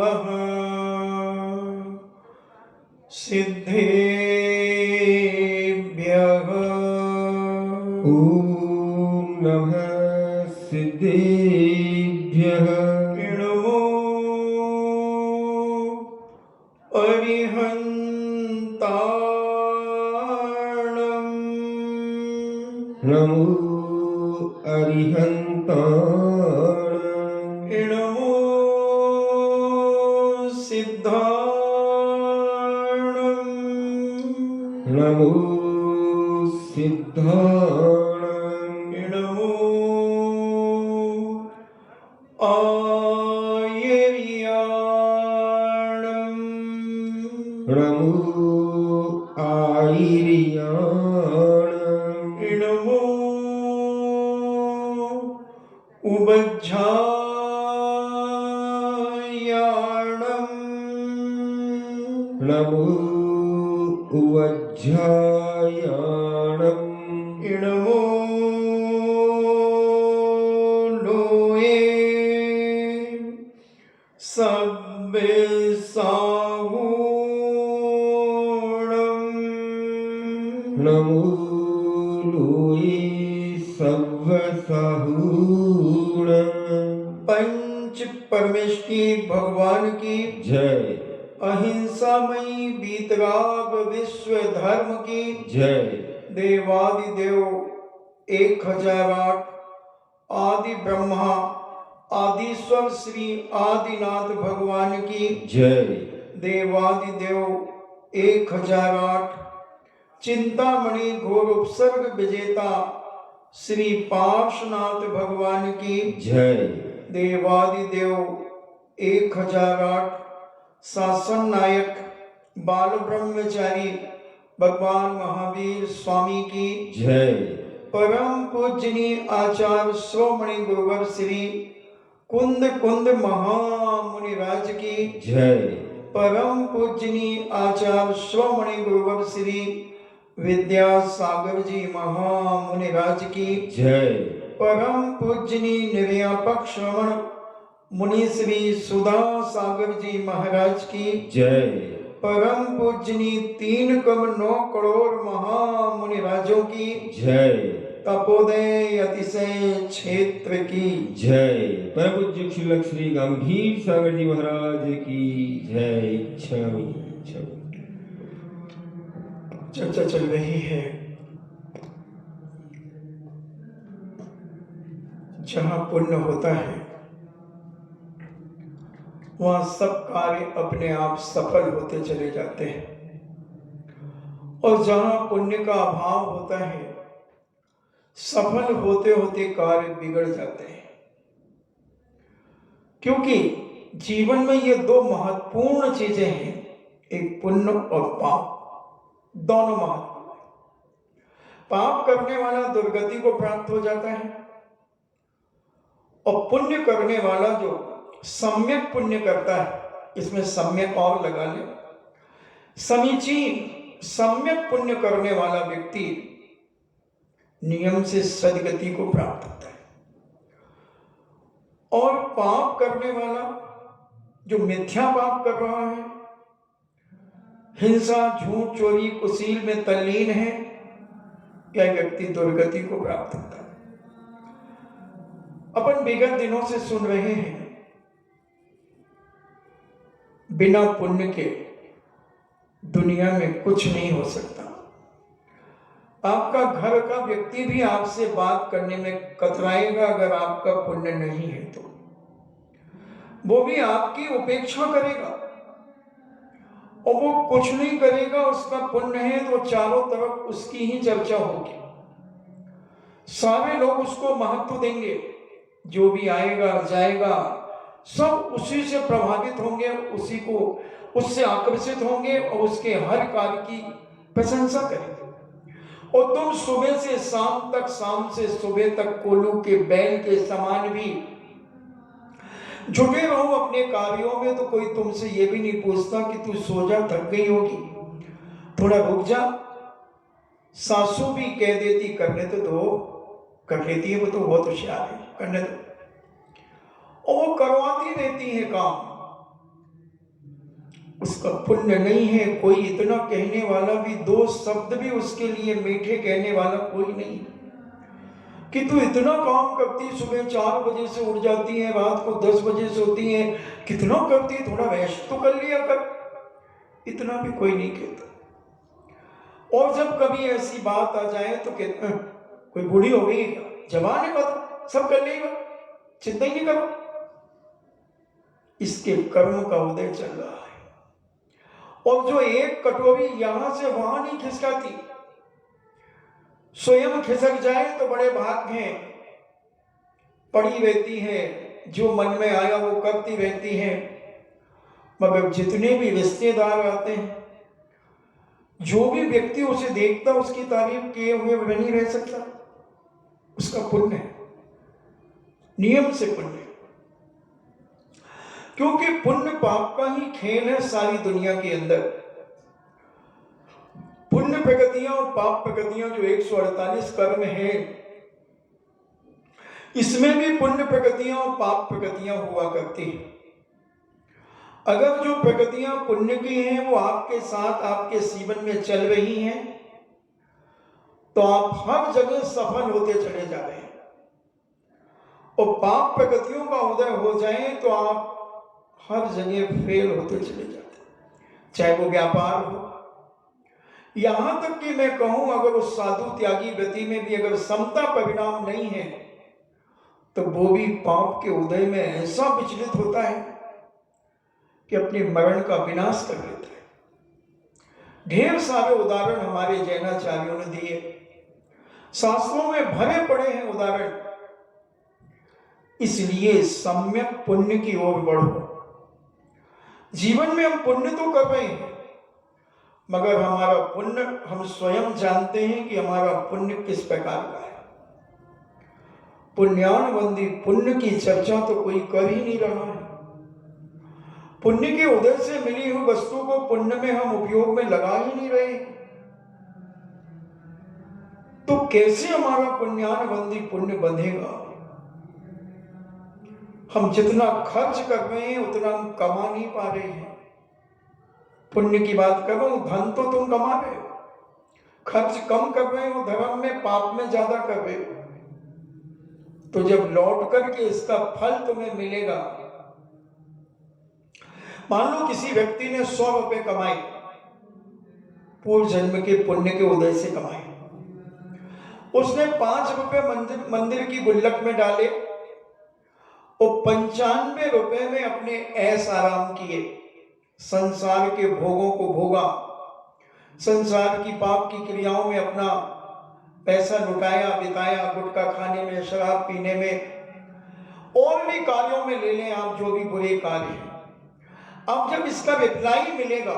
नमः सिद्धेभ्यः। ॐ नमः सिद्धेभ्यः। नमो अरिहन्ताणं। नमो अरिहन्ताणं। नमो सिद्धाणं। नमो सिद्धाणं। नमो आयर्याणं। नमो आयर्याणं। नमो उवज्झायाणं। नमो उवज्झायाणं। नमो लोये सव्यसाहूणं। नमो लोये सव्यसाहूणं। पंच परमेष्टि भगवान की जय। अहिंसामयी वीतराग विश्व धर्म की जय। देवादिदेव 1008 आदि ब्रह्मा आदिश्वर श्री आदिनाथ भगवान की जय। देवादिदेव 1008 चिंतामणि घोर उपसर्ग विजेता श्री पार्श्वनाथ भगवान की जय। देवादिदेव 1008 शासन नायक बाल ब्रह्मचारी भगवान महावीर स्वामी की जय। परम पूजनीय आचार्य श्रोमणि गुरुवर श्री कुंद कुंद महामुनिराज की जय। परम पूजनीय आचार्य श्रोमणि गुरुवर श्री विद्यासागर जी महामुनिराज की जय। परम पूजनीय निर्यापक श्रवण मुनि श्री सुधा सागर जी महाराज की जय। परम पूजनीय 3,9 करोड़ महामुनिराजों की जय। तपोदय अतिशय क्षेत्र की जय। परम पूज्य शिलक श्री गंभीर सागर जी महाराज की जय। छवि चर्चा चल रही है जहां पुण्य होता है वहां सब कार्य अपने आप सफल होते चले जाते हैं, और जहां पुण्य का अभाव होता है सफल होते होते कार्य बिगड़ जाते हैं। क्योंकि जीवन में ये दो महत्वपूर्ण चीजें हैं, एक पुण्य और पाप, दोनों महत्वपूर्ण हैं। पाप करने वाला दुर्गति को प्राप्त हो जाता है, और पुण्य करने वाला जो सम्यक पुण्य करता है, इसमें सम्यक और लगा ले, समीचीन सम्यक पुण्य करने वाला व्यक्ति नियम से सदगति को प्राप्त होता है। और पाप करने वाला जो मिथ्या पाप कर रहा है, हिंसा झूठ चोरी कुशील में तल्लीन है, यह व्यक्ति दुर्गति को प्राप्त होता है। अपन विगत दिनों से सुन रहे हैं बिना पुण्य के दुनिया में कुछ नहीं हो सकता। आपका घर का व्यक्ति भी आपसे बात करने में कतराएगा अगर आपका पुण्य नहीं है तो। वो भी आपकी उपेक्षा करेगा, और वो कुछ नहीं करेगा, उसका पुण्य है तो चारों तरफ उसकी ही चर्चा होगी। सारे लोग उसको महत्व देंगे, जो भी आएगा जाएगा सब उसी से प्रभावित होंगे, उसी को उससे आकर्षित होंगे और उसके हर कार्य की प्रशंसा करेंगे। और तुम सुबह से शाम तक, शाम से सुबह तक कोल्हू के बैल के समान भी जुटे रहो अपने कार्यों में, तो कोई तुमसे ये भी नहीं पूछता कि तू सो जा, थक गई होगी, थोड़ा रुक जा। सासू भी कह देती करने तो दो, कर लेती है, वो तो बहुत होशियार है, करने दो, और वो करवाती रहती है काम। उसका पुण्य नहीं है। कोई इतना कहने वाला भी, दो शब्द भी उसके लिए मीठे कहने वाला कोई नहीं कि तू इतना काम करती, सुबह 4 बजे से उठ जाती है, रात को 10 बजे सोती है, कितना करती, थोड़ा रेस्ट तो कर लिया कर। इतना भी कोई नहीं कहता। और जब कभी ऐसी बात आ जाए तो कहते कोई बूढ़ी हो गई, जवान है, बात सब कर लेगा, चिंता ही नहीं करो। इसके कर्म का उदय चल रहा है। और जो एक कटोरी यहां से वहां नहीं खिसकाती, स्वयं खिसक जाए तो बड़े भाग्य हैं, पड़ी रहती है, जो मन में आया वो करती रहती है। मगर जितने भी रिश्तेदार आते हैं, जो भी व्यक्ति उसे देखता उसकी तारीफ किए हुए वह नहीं रह सकता। उसका पुण्य है, नियम से पुण्य, क्योंकि पुण्य पाप का ही खेल है सारी दुनिया के अंदर। पुण्य प्रगतियां और पाप प्रगतियां जो 148 कर्म हैं, इसमें भी पुण्य प्रगतियां और पाप प्रगतियां हुआ करती हैं। अगर जो प्रगतियां पुण्य की हैं वो आपके साथ आपके जीवन में चल रही हैं, तो आप हर जगह सफल होते चले जा रहे हैं। और पाप प्रगतियों का उदय हो जाए तो आप हर जगह फेल होते चले जाते हैं, चाहे वो व्यापार हो, यहां तक कि मैं कहूं अगर उस साधु त्यागी गति में भी अगर समता परिणाम नहीं है तो वो भी पाप के उदय में ऐसा विचलित होता है कि अपने मरण का विनाश कर लेता है। ढेर सारे उदाहरण हमारे जैनाचार्यों ने दिए, शास्त्रों में भरे पड़े हैं उदाहरण। इसलिए सम्यक पुण्य की ओर बढ़ो। जीवन में हम पुण्य तो कर रहे हैं, मगर हमारा पुण्य, हम स्वयं जानते हैं कि हमारा पुण्य किस प्रकार का है। पुण्यानुबंधी पुण्य की चर्चा तो कोई कर ही नहीं रहा है। पुण्य के उदय से मिली हुई वस्तु को पुण्य में हम उपयोग में लगा ही नहीं रहे, तो कैसे हमारा पुण्यानुबंधी पुण्य बंधेगा। हम जितना खर्च कर रहे हैं उतना हम कमा नहीं पा रहे हैं। पुण्य की बात कर रहा हूं, धन तो तुम कमा रहे हो, खर्च कम कर रहे हो, धर्म में पाप में ज्यादा कर रहे हो। तो जब लौट करके इसका फल तुम्हें मिलेगा, मान लो किसी व्यक्ति ने 100 रुपए कमाए, पूर्व जन्म के पुण्य के उदय से कमाए, उसने 5 रुपए मंदिर की गुल्लक में डाले और 95 रुपए में अपने ऐश आराम किए, संसार के भोगों को भोगा, संसार की पाप की क्रियाओं में अपना पैसा लुटाया, बिताया, गुटखा खाने में, शराब पीने में, और भी कार्यों में ले लें आप जो भी बुरे कार्य हैं। अब जब इसका रिप्लाई मिलेगा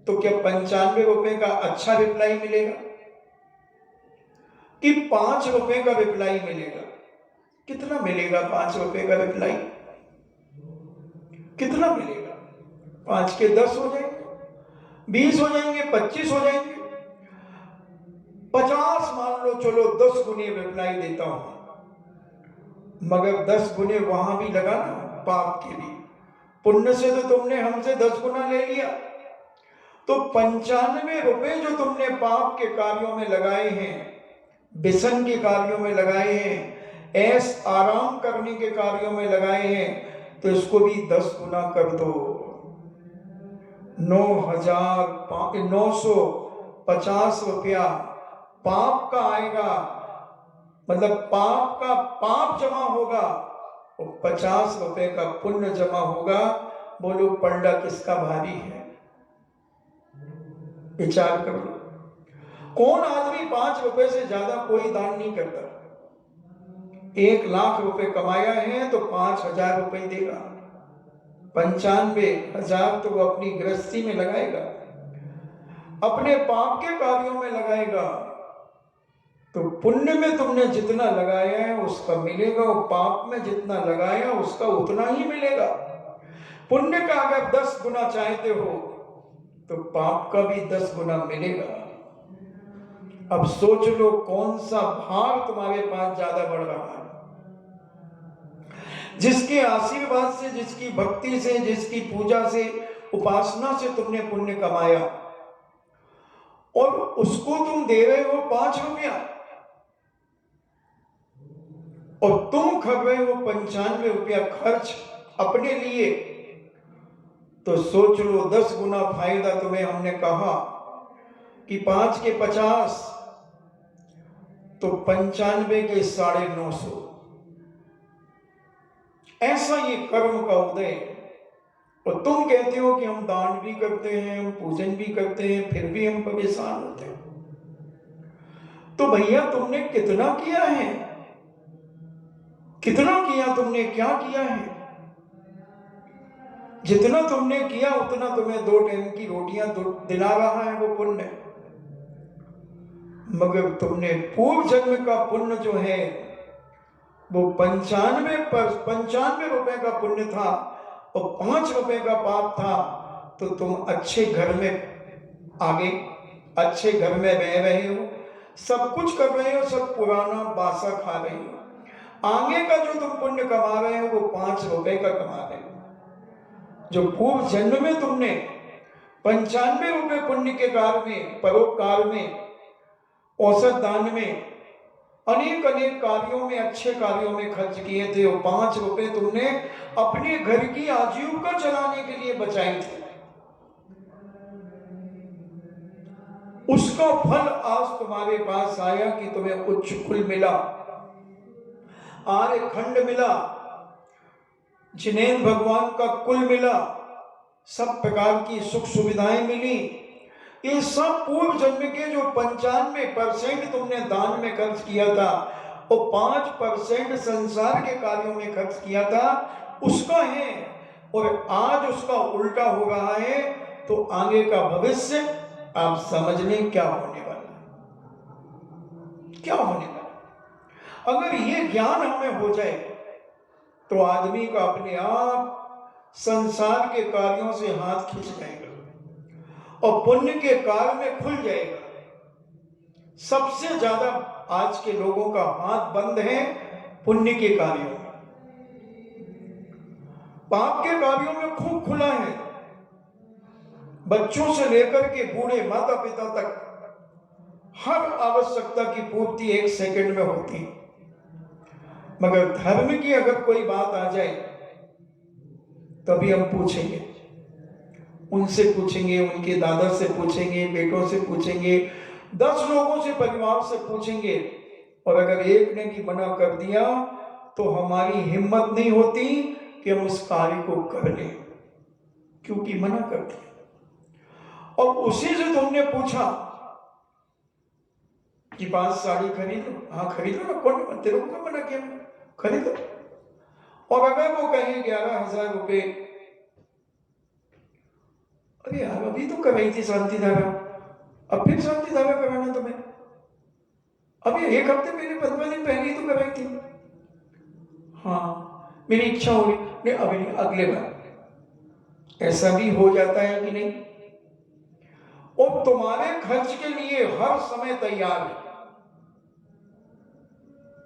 तो क्या 95 रुपए का अच्छा रिप्लाई मिलेगा कि 5 रुपए का रिप्लाई मिलेगा? कितना मिलेगा 5 रुपए का रिप्लाई? कितना मिलेगा? 5 के 10 हो जाएंगे, 20 हो जाएंगे, 25 हो जाएंगे, 50 मान लो, चलो 10 गुने रिप्लाई देता हूं, मगर 10 गुने वहां भी लगा ना पाप के लिए। पुण्य से तो तुमने हमसे 10 गुना ले लिया, तो 95 रुपए जो तुमने पाप के कार्यों में लगाए हैं, व्यसन के कार्यों में लगाए हैं, ऐश आराम करने के कार्यों में लगाए हैं, तो इसको भी 10 गुना कर दो। 9,950 रुपया पाप का आएगा, मतलब पाप का पाप जमा होगा और 50 रुपए का पुण्य जमा होगा। बोलो पलड़ा किसका भारी है? विचार करो। कौन आदमी 5 रुपए से ज्यादा कोई दान नहीं करता। 1 लाख रुपए कमाया है तो 5,000 रुपए देगा, 95,000 तो वो अपनी गृहस्थी में लगाएगा, अपने पाप के कार्यों में लगाएगा। तो पुण्य में तुमने जितना लगाया है उसका मिलेगा, और पाप में जितना लगाया उसका उतना ही मिलेगा। पुण्य का अगर 10 गुना चाहते हो तो पाप का भी 10 गुना मिलेगा। अब सोच लो कौन सा भार तुम्हारे पास ज्यादा बढ़ रहा है। जिसके आशीर्वाद से, जिसकी भक्ति से, जिसकी पूजा से, उपासना से तुमने पुण्य कमाया, और उसको तुम दे रहे हो 5 रुपया, और तुम कर रहे हो 95 रुपया खर्च अपने लिए, तो सोच लो 10 गुना फायदा तुम्हें। हमने कहा कि 5 के 50 तो 95 के 950। ऐसा ये कर्म का उदय। और तुम कहते हो कि हम दान भी करते हैं, हम पूजन भी करते हैं, फिर भी हम परेशान होते हैं। तो भैया तुमने कितना किया है? कितना किया तुमने? क्या किया है? जितना तुमने किया उतना तुम्हें 2 टाइम की रोटियां दिला रहा है वो पुण्य। मगर तुमने पूर्व जन्म का पुण्य जो है वो 95 रुपए का पुण्य था और 5 रुपए का पाप था। तो तुम अच्छे घर में आगे, अच्छे घर में रह रहे हो, सब कुछ कर रहे हो, सब पुराना बासा खा रहे हो। आगे का जो तुम पुण्य कमा रहे हो वो 5 रुपए का कमा रहे हो। जो पूर्व जन्म में तुमने 95 रुपए पुण्य के कार्य में, परोपकार में, औसत दान में, अनेक कार्यों में, अच्छे कार्यों में खर्च किए थे, और 5 रुपए तुमने अपने घर की आजीविका चलाने के लिए बचाए थे। उसका फल आज तुम्हारे पास आया कि तुम्हें उच्च कुल मिला, आर्य खंड मिला, जिनेन्द्र भगवान का कुल मिला, सब प्रकार की सुख सुविधाएं मिली। ये सब पूर्व जन्म के जो 95% तुमने दान में खर्च किया था और 5% संसार के कार्यों में खर्च किया था, उसका है। और आज उसका उल्टा हो रहा है। तो आगे का भविष्य आप समझ लें क्या होने वाला, क्या होने वाला। अगर ये ज्ञान हमें हो जाए तो आदमी का अपने आप संसार के कार्यों से हाथ खींच जाएगा और पुण्य के कार्य में खुल जाएगा। सबसे ज्यादा आज के लोगों का हाथ बंद है पुण्य के कार्यों में, पाप के कार्यों में खूब खुला है। बच्चों से लेकर के बूढ़े माता पिता तक हर आवश्यकता की पूर्ति 1 सेकंड में होती है। मगर धर्म की अगर कोई बात आ जाए तभी हम पूछेंगे, उनसे पूछेंगे, उनके दादा से पूछेंगे, बेटों से पूछेंगे, 10 लोगों से, परिवार से पूछेंगे। और अगर एक ने भी मना कर दिया तो हमारी हिम्मत नहीं होती कि हम उस कार्य को कर लें, क्योंकि मना कर दिया। और उसी से तुमने पूछा कि 5 साड़ी खरीदो, हाँ खरीदो ना, कौन तेरे को मना किया, खरीदो। और अगर वो कहें 11,000 रुपए, अरे यार अभी तो कराई थी शांति धारा, अब फिर शांति धारा कराना तुम्हें, अभी 1 हफ्ते पहले 15 दिन पहले ही तो कराई थी। हाँ मेरी इच्छा हो रही, नहीं अभी नहीं, अगले बार। ऐसा भी हो जाता है कि नहीं? और तुम्हारे खर्च के लिए हर समय तैयार है।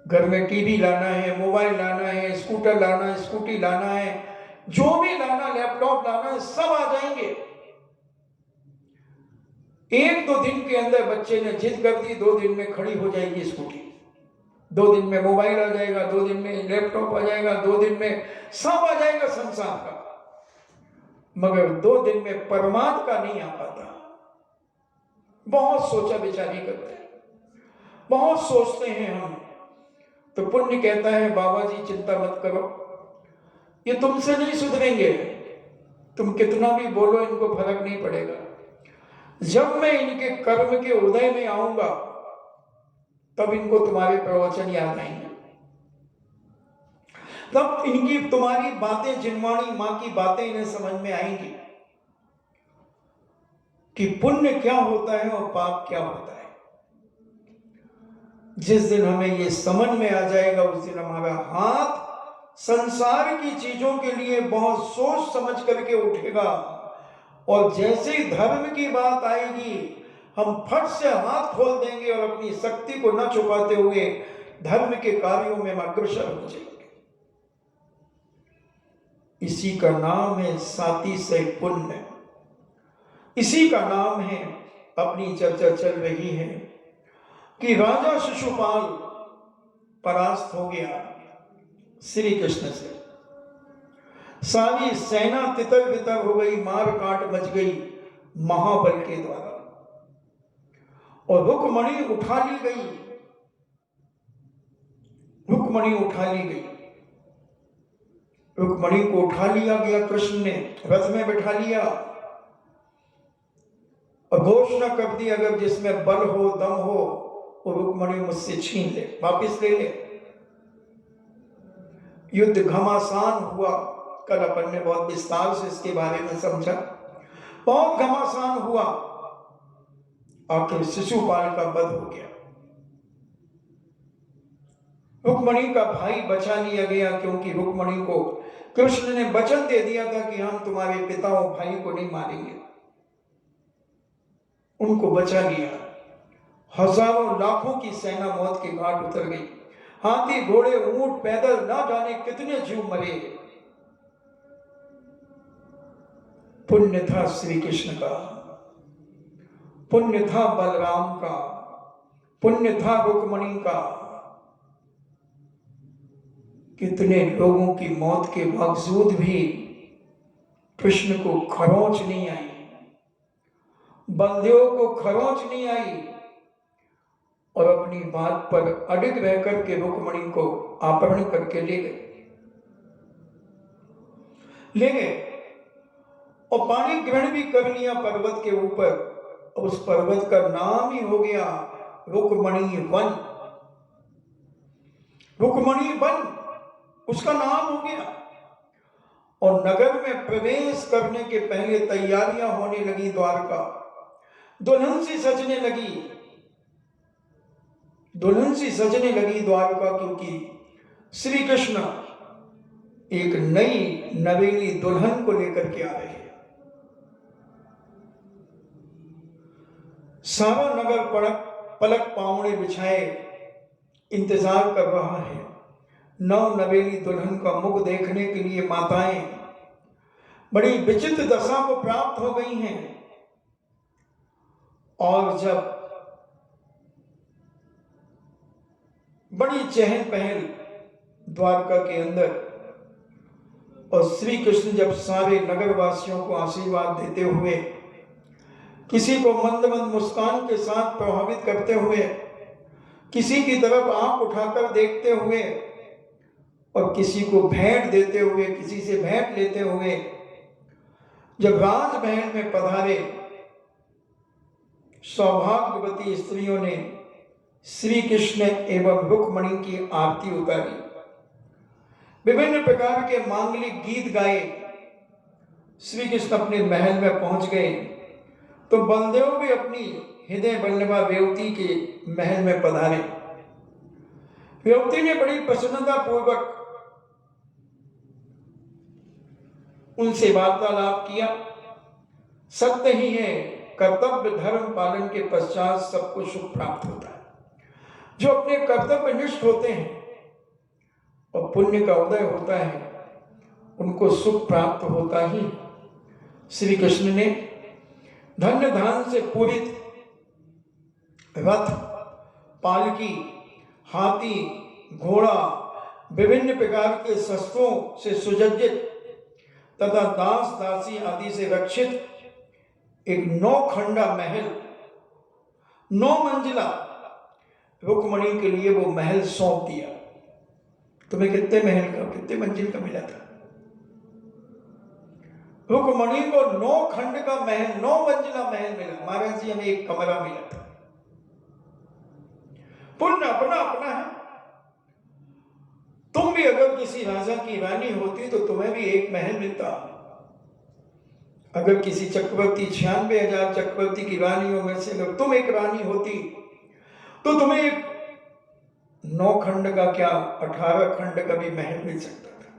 घर में टीवी लाना है, मोबाइल लाना है, स्कूटर लाना है, स्कूटी लाना है, जो भी लाना, लैपटॉप लाना है, सब आ जाएंगे। 1-2 दिन के अंदर बच्चे ने जिद कर दी, 2 दिन में खड़ी हो जाएगी स्कूटी, 2 दिन में मोबाइल आ जाएगा, 2 दिन में लैपटॉप आ जाएगा, 2 दिन में सब आ जाएगा संसार का। मगर 2 दिन में परमात्मा का नहीं आ पाता। बहुत सोचा विचारी करते हैं, बहुत सोचते हैं हम। तो पुण्य कहता है बाबा जी चिंता मत करो, ये तुमसे नहीं सुधरेंगे, तुम कितना भी बोलो इनको फर्क नहीं पड़ेगा। जब मैं इनके कर्म के उदय में आऊंगा तब इनको तुम्हारे प्रवचन याद आएंगे, तब इनकी तुम्हारी बातें, जिनवाणी मां की बातें इन्हें समझ में आएंगी कि पुण्य क्या होता है और पाप क्या होता है। जिस दिन हमें ये समझ में आ जाएगा उस दिन हमारा हाथ संसार की चीजों के लिए बहुत सोच समझ करके उठेगा। और जैसे ही धर्म की बात आएगी हम फट से हाथ खोल देंगे और अपनी शक्ति को न छुपाते हुए धर्म के कार्यों में अग्रसर हो जाएंगे। इसी का नाम है साती से पुण्य, इसी का नाम है। अपनी चर्चा चल रही है कि राजा शिशुपाल परास्त हो गया श्री कृष्ण से, सारी सेना तितर बितर हो गई, मार काट मच गई महाबल के द्वारा, और रुक्मणी उठा ली गई, रुक्मणी उठा ली गई। रुक्मणी को उठा लिया गया, कृष्ण ने रथ में बैठा लिया और घोषणा कर दी, अगर जिसमें बल हो दम हो वो रुक्मणी मुझसे छीन ले, वापिस ले ले। युद्ध घमासान हुआ, कल अपन ने बहुत विस्तार से इसके बारे में समझा, बहुत घमासान हुआ, आखिर शिशुपाल का वध हो गया। रुक्मणी का भाई बचा लिया गया, क्योंकि रुक्मणी को कृष्ण ने वचन दे दिया था कि हम तुम्हारे पिता और भाई को नहीं मारेंगे, उनको बचा लिया। हजारों लाखों की सेना मौत के घाट उतर गई, हाथी घोड़े ऊंट पैदल ना जाने कितने जीव मरे। पुण्य था श्री कृष्ण का, पुण्य था बलराम का, पुण्य था रुक्मणी का। कितने लोगों की मौत के बावजूद भी कृष्ण को खरोंच नहीं आई, बलदेव को खरोंच नहीं आई, और अपनी बात पर अडिग रह करके रुक्मणी को अपहरण करके ले गए और पानी ग्रहण भी कर लिया पर्वत के ऊपर। उस पर्वत का नाम ही हो गया रुक्मणी वन, रुक्मणी वन उसका नाम हो गया। और नगर में प्रवेश करने के पहले तैयारियां होने लगी, द्वारका दुल्हन सी सजने लगी, दुल्हन सी सजने लगी द्वारका, क्योंकि श्री कृष्ण एक नई नवेली दुल्हन को लेकर के आ रहे हैं। सारा नगर पलक पावड़े बिछाए इंतजार कर रहा है नव नवेली दुल्हन का मुख देखने के लिए। माताएं बड़ी विचित्र दशा को प्राप्त हो गई हैं, और जब बड़ी चहल पहल द्वारका के अंदर, और श्री कृष्ण जब सारे नगरवासियों को आशीर्वाद देते हुए, किसी को मंद मंद मुस्कान के साथ प्रभावित करते हुए, किसी की तरफ आंख उठाकर देखते हुए, और किसी को भेंट देते हुए, किसी से भेंट लेते हुए जब राजमहल में पधारे, सौभाग्यवती स्त्रियों ने श्री कृष्ण एवं रुक्मणी की आरती उतारी, विभिन्न प्रकार के मांगलिक गीत गाए। श्री कृष्ण अपने महल में पहुंच गए तो बलदेव भी अपनी हृदय बल्लभा रेवती के महल में पधारे। रेवती ने बड़ी प्रसन्नता पूर्वक उनसे वार्तालाप किया। सत्य ही है, कर्तव्य धर्म पालन के पश्चात सबको सुख प्राप्त होता है। जो अपने कर्तव्य निष्ठ होते हैं और पुण्य का उदय होता है, उनको सुख प्राप्त होता ही। श्री कृष्ण ने धन्य धान से पूरित रथ, पालकी, हाथी, घोड़ा, विभिन्न प्रकार के शस्त्रों से सुसज्जित तथा दास दासी आदि से रक्षित एक 9 खंडा महल, 9 मंजिला रुक्मणी के लिए वो महल सौंप दिया। तुम्हें कितने महल का, कितने मंजिल का मिला था? रुक्मणी को 9 खंड का महल, 9 मंजिला महल मिला। महाराज जी हमें एक कमरा मिला था। पुण्य अपना अपना है। तुम भी अगर किसी राजा की रानी होती तो तुम्हें भी एक महल मिलता। अगर किसी चक्रवर्ती 96,000 चक्रवर्ती की रानियों में से अगर तुम एक रानी होती तो तुम्हें 9 खंड का क्या 18 खंड का भी महल मिल सकता था।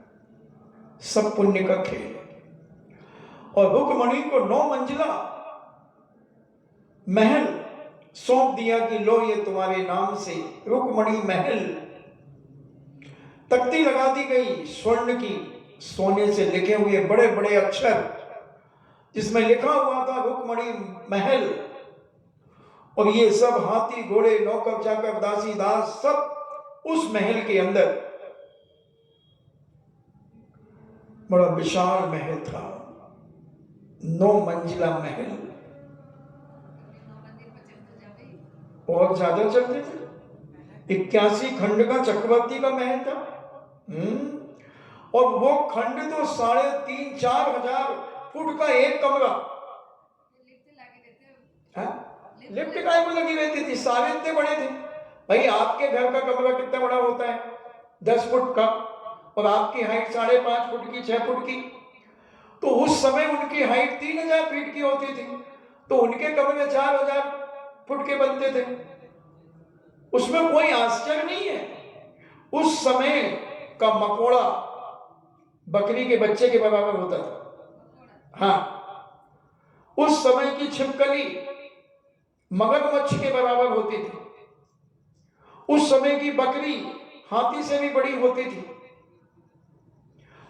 सब पुण्य का खेल। और रुक्मणी को 9 मंजिला महल सौंप दिया कि लो ये तुम्हारे नाम से रुक्मणी महल। तख्ती लगा दी गई स्वर्ण की सोने से लिखे हुए बड़े बड़े अक्षर, जिसमें लिखा हुआ था रुक्मणी महल, और ये सब हाथी घोड़े नौकर चाकर दासी दास सब उस महल के अंदर। बड़ा विशाल महल था, 9 मंजिला महल, और ज्यादा चलते थे। 81 खंड का चक्रवर्ती का महल था। और वो खंड तो 3,500-4 हजार फुट का एक कमरा। लिफ्ट काय को लगी रहती थी, सारे इतने बड़े थे। भाई आपके घर का कमरा कितना बड़ा होता है? 10 फुट का, और आपकी हाइट 5.5 फुट की, 6 फुट की। तो उस समय उनकी हाइट 3,000 फीट की होती थी, तो उनके कमरे 4,000 फुट के बनते थे। उसमें कोई आश्चर्य नहीं है। उस समय का मकोड़ा बकरी के बच्चे के बराबर होता था। हाँ, उस समय की छिपकली मगरमच्छ के बराबर होती थी। उस समय की बकरी हाथी से भी बड़ी होती थी।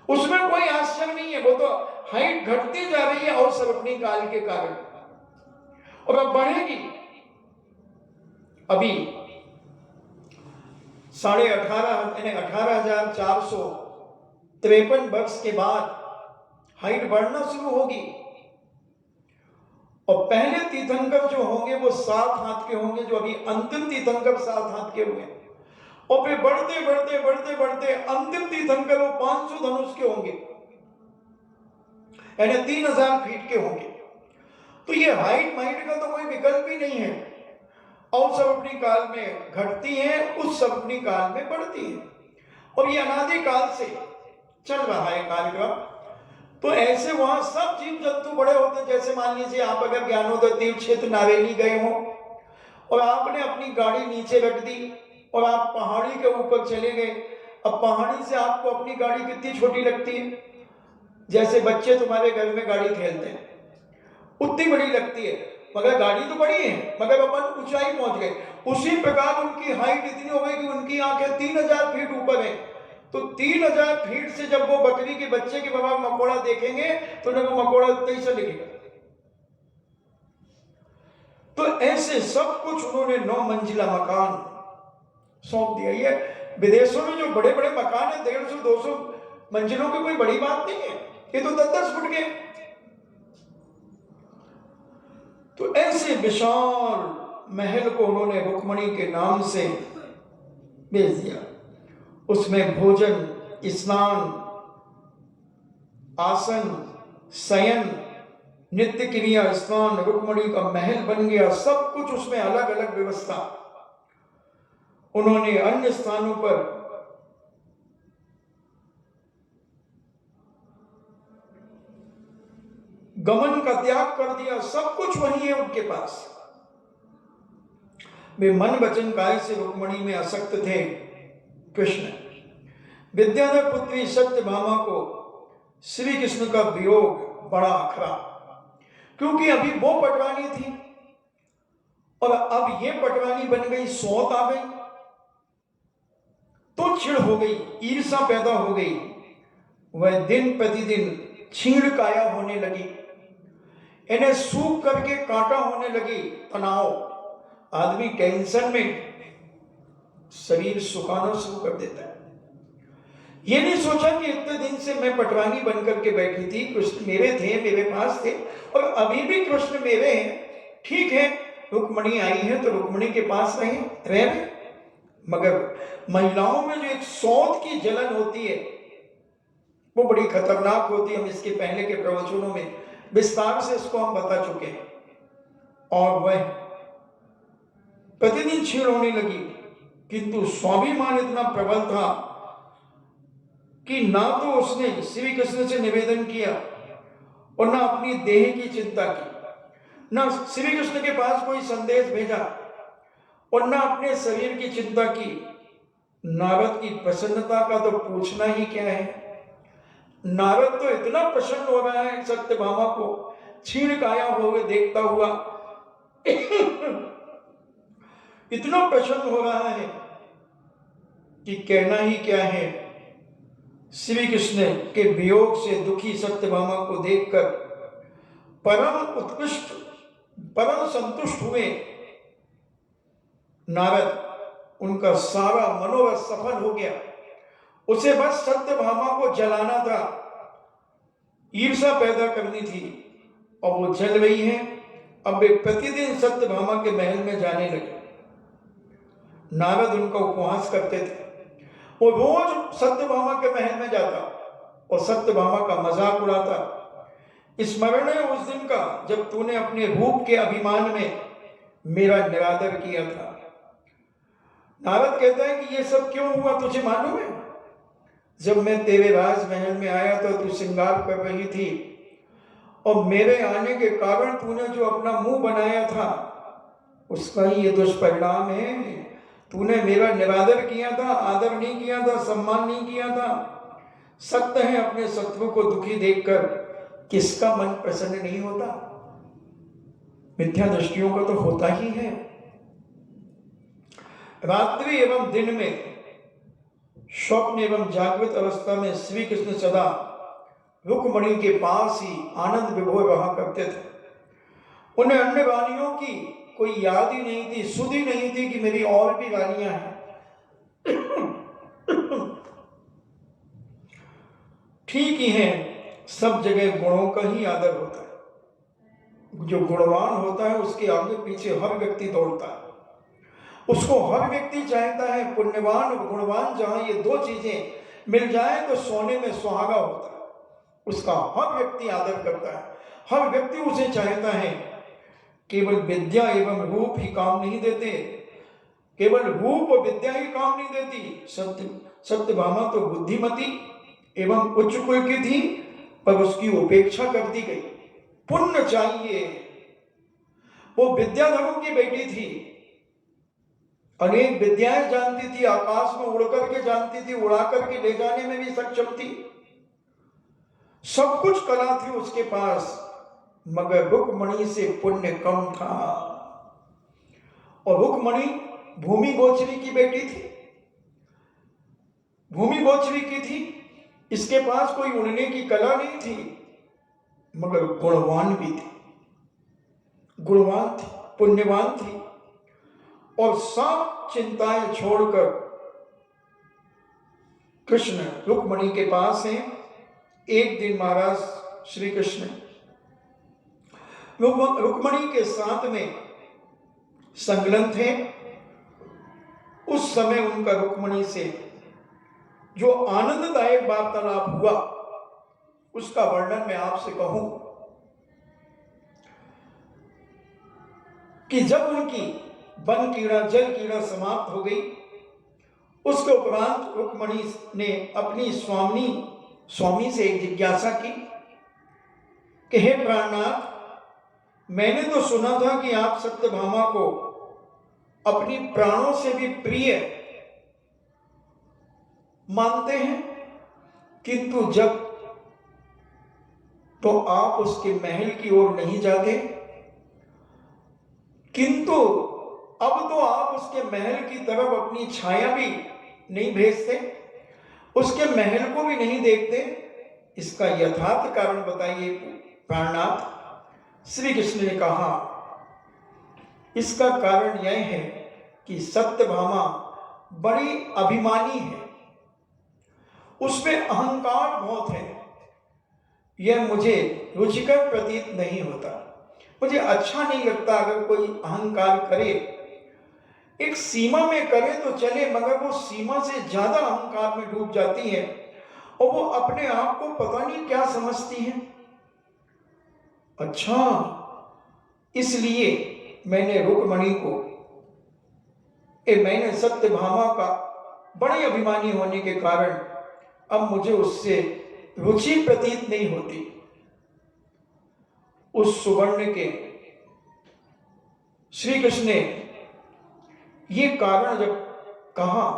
उसमें कोई आश्चर्य नहीं है। वो तो हाइट घटती जा रही है अवसर्पणी काल के कारण, और अब बढ़ेगी। अभी 18,453 वर्ष के बाद हाइट बढ़ना शुरू होगी, और पहले तीर्थंकर जो होंगे वो 7 हाथ के होंगे, जो अभी अंतिम तीर्थंकर 7 हाथ के हुए, और फिर बढ़ते बढ़ते बढ़ते बढ़ते अंतिम तीर्थंकर वो 500 धनुष के होंगे, यानी 3,000 फीट के होंगे। तो ये हाइट माइट का तो कोई विकल्प ही नहीं है। अवसर्पणी काल में घटती है, उस सर्पणी काल में बढ़ती है, और ये अनादि काल से चल रहा है कार्यक्रम। तो ऐसे वहां सब जीव जंतु बड़े होते हैं। जैसे मान लीजिए आप अगर ज्ञानोदय तीर्थ क्षेत्र नारेली गए हो, और आपने अपनी गाड़ी नीचे रख दी और आप पहाड़ी के ऊपर चले गए। अब पहाड़ी से आपको अपनी गाड़ी कितनी छोटी लगती है? जैसे बच्चे तुम्हारे घर में गाड़ी खेलते हैं, उतनी बड़ी लगती है, मगर गाड़ी तो बड़ी है, मगर अपन ऊंचाई पहुंच गए। उसी प्रकार उनकी हाइट इतनी हो गई कि उनकी आंखें 3,000 फीट ऊपर है। तो 3,000 फीट से जब वो बकरी के बच्चे के बराबर मकोड़ा देखेंगे तो उनको मकोड़ा उतना ही सा दिखेगा। तो ऐसे सब कुछ उन्होंने 9 मंजिला मकान सौंप दिया। ये विदेशों में जो बड़े बड़े मकान है 150-200 मंजिलों की कोई बड़ी बात नहीं है, ये तो 10-10 फुट के। तो ऐसे विशाल महल को उन्होंने रुक्मणी के नाम से भेज दिया। उसमें भोजन, स्नान, आसन, शयन, नित्य क्रिया, स्नान, रुक्मणी का महल बन गया। सब कुछ उसमें अलग अलग व्यवस्था। उन्होंने अन्य स्थानों पर गमन का त्याग कर दिया। सब कुछ वही है उनके पास। वे मन वचन काय से रुक्मणी में आसक्त थे। कृष्ण विद्याधर पुत्री सत्यभामा को श्री कृष्ण का वियोग बड़ा अखरा, क्योंकि अभी वो पटरानी थी और अब ये पटरानी बन गई, सौत आ गई, तो चिढ़ हो गई, ईर्षा पैदा हो गई। वह दिन प्रतिदिन छीण काया होने लगी, इन्हें सूख करके कांटा होने लगी। तनाव, आदमी टेंशन में शरीर सुखाना शुरू कर देता है। ये नहीं सोचा कि इतने दिन से मैं पटवानी बन करके बैठी थी, कृष्ण मेरे थे, मेरे पास थे, और अभी भी कृष्ण मेरे हैं। ठीक है, रुक्मणी आई है तो रुक्मणी के पास रहे, मगर महिलाओं में जो एक सौत की जलन होती है वो बड़ी खतरनाक होती है। हम इसके पहले के प्रवचनों में विस्तार से इसको हम बता चुके हैं। और वह प्रतिदिन छीण होने लगी, किंतु स्वाभिमान इतना प्रबल था कि ना तो उसने श्री कृष्ण से निवेदन किया और ना अपनी देह की चिंता की, ना श्री कृष्ण के पास कोई संदेश भेजा और ना अपने शरीर की चिंता की। नारद की प्रसन्नता का तो पूछना ही क्या है। नारद तो इतना प्रसन्न हो रहा है सत्यभामा को छीण काया हुए देखता हुआ इतना प्रसन्न हो रहा है कि कहना ही क्या है। श्री कृष्ण के वियोग से दुखी सत्यभामा को देखकर परम संतुष्ट हुए नारद। उनका सारा मनोरथ सफल हो गया। उसे बस सत्यभामा को जलाना था, ईर्षा पैदा करनी थी, और वो जल रही है। अब वे प्रतिदिन सत्यभामा के महल में जाने लगे। नारद उनका उपवास करते थे। वो रोज सत्यभामा के महल में जाता और सत्यभामा का मजाक उड़ाता। स्मरण है उस दिन का जब तूने अपने रूप के अभिमान में मेरा निरादर किया था। नारद कहता है कि ये सब क्यों हुआ तुझे मालूम है? जब मैं तेरे राजमहल में आया तो तू श्रृंगार कर रही थी, और मेरे आने के कारण तूने जो अपना मुंह बनाया था उसका ही ये दुष्परिणाम है। तूने मेरा निरादर किया था, आदर नहीं किया था, सम्मान नहीं किया था। सत्य है, अपने शत्रु को दुखी देखकर किसका मन प्रसन्न नहीं होता? मिथ्या दृष्टियों का तो होता ही है। रात्रि एवं दिन में, स्वप्न एवं जागृत अवस्था में श्री कृष्ण सदा रुक्मणी के पास ही आनंद विभोर रहा करते थे। उन्हें अन्य रानियों की कोई याद ही नहीं थी, सुध ही नहीं थी कि मेरी और भी रानियां हैं। ठीक ही है, सब जगह गुणों का ही आदर होता है। जो गुणवान होता है उसके आगे पीछे हर व्यक्ति दौड़ता है, उसको हर व्यक्ति चाहता है। पुण्यवान और गुणवान जहां ये दो चीजें मिल जाए तो सोने में सुहागा होता है। उसका हर व्यक्ति आदर करता है, हर व्यक्ति उसे चाहता है। केवल विद्या एवं रूप ही काम नहीं देते, केवल रूप और विद्या ही काम नहीं देती। सत्यभामा तो बुद्धिमती एवं उच्च कुल की थी, पर उसकी उपेक्षा कर दी गई। पुण्य चाहिए। वो विद्याधरों की बेटी थी, अनेक विद्याएं जानती थी, आकाश में उड़ करके जानती थी, उड़ा करके ले जाने में भी सक्षम थी। सब कुछ कला थी उसके पास, मगर रुक्मणी से पुण्य कम था। और रुक्मणी भूमि गोचरी की बेटी थी, भूमि गोचरी की थी। इसके पास कोई उड़ने की कला नहीं थी, मगर गुणवान भी थी, गुणवान थी, पुण्यवान थी। और सब चिंताएं छोड़कर कृष्ण रुक्मणी के पास हैं। एक दिन महाराज श्री कृष्ण रुक्मणी के साथ में संलग्न थे। उस समय उनका रुक्मणी से जो आनंददायक वार्तालाप हुआ उसका वर्णन मैं आपसे कहूं कि जब उनकी वन कीड़ा जल कीड़ा समाप्त हो गई, उसके उपरांत रुक्मणी ने अपनी स्वामी से एक जिज्ञासा की कि हे प्राणनाथ, मैंने तो सुना था कि आप सत्यभामा को अपनी प्राणों से भी प्रिय मानते हैं, किंतु जब तो आप उसके महल की ओर नहीं जाते, किंतु अब तो आप उसके महल की तरफ अपनी छाया भी नहीं भेजते, उसके महल को भी नहीं देखते। इसका यथार्थ कारण बताइए प्राणनाथ। श्री कृष्ण ने कहा, इसका कारण यह है कि सत्यभामा बड़ी अभिमानी है, उसमें अहंकार बहुत है। यह मुझे रुचिकर प्रतीत नहीं होता, मुझे अच्छा नहीं लगता अगर कोई अहंकार करे। एक सीमा में करे तो चले, मगर वो सीमा से ज्यादा अहंकार में डूब जाती है और वो अपने आप को पता नहीं क्या समझती है। अच्छा, इसलिए मैंने रुक्मणी को मैंने सत्यभामा का बड़े अभिमानी होने के कारण अब मुझे उससे रुचि प्रतीत नहीं होती। उस सुवर्ण के श्री कृष्ण ने ये कारण जब कहा,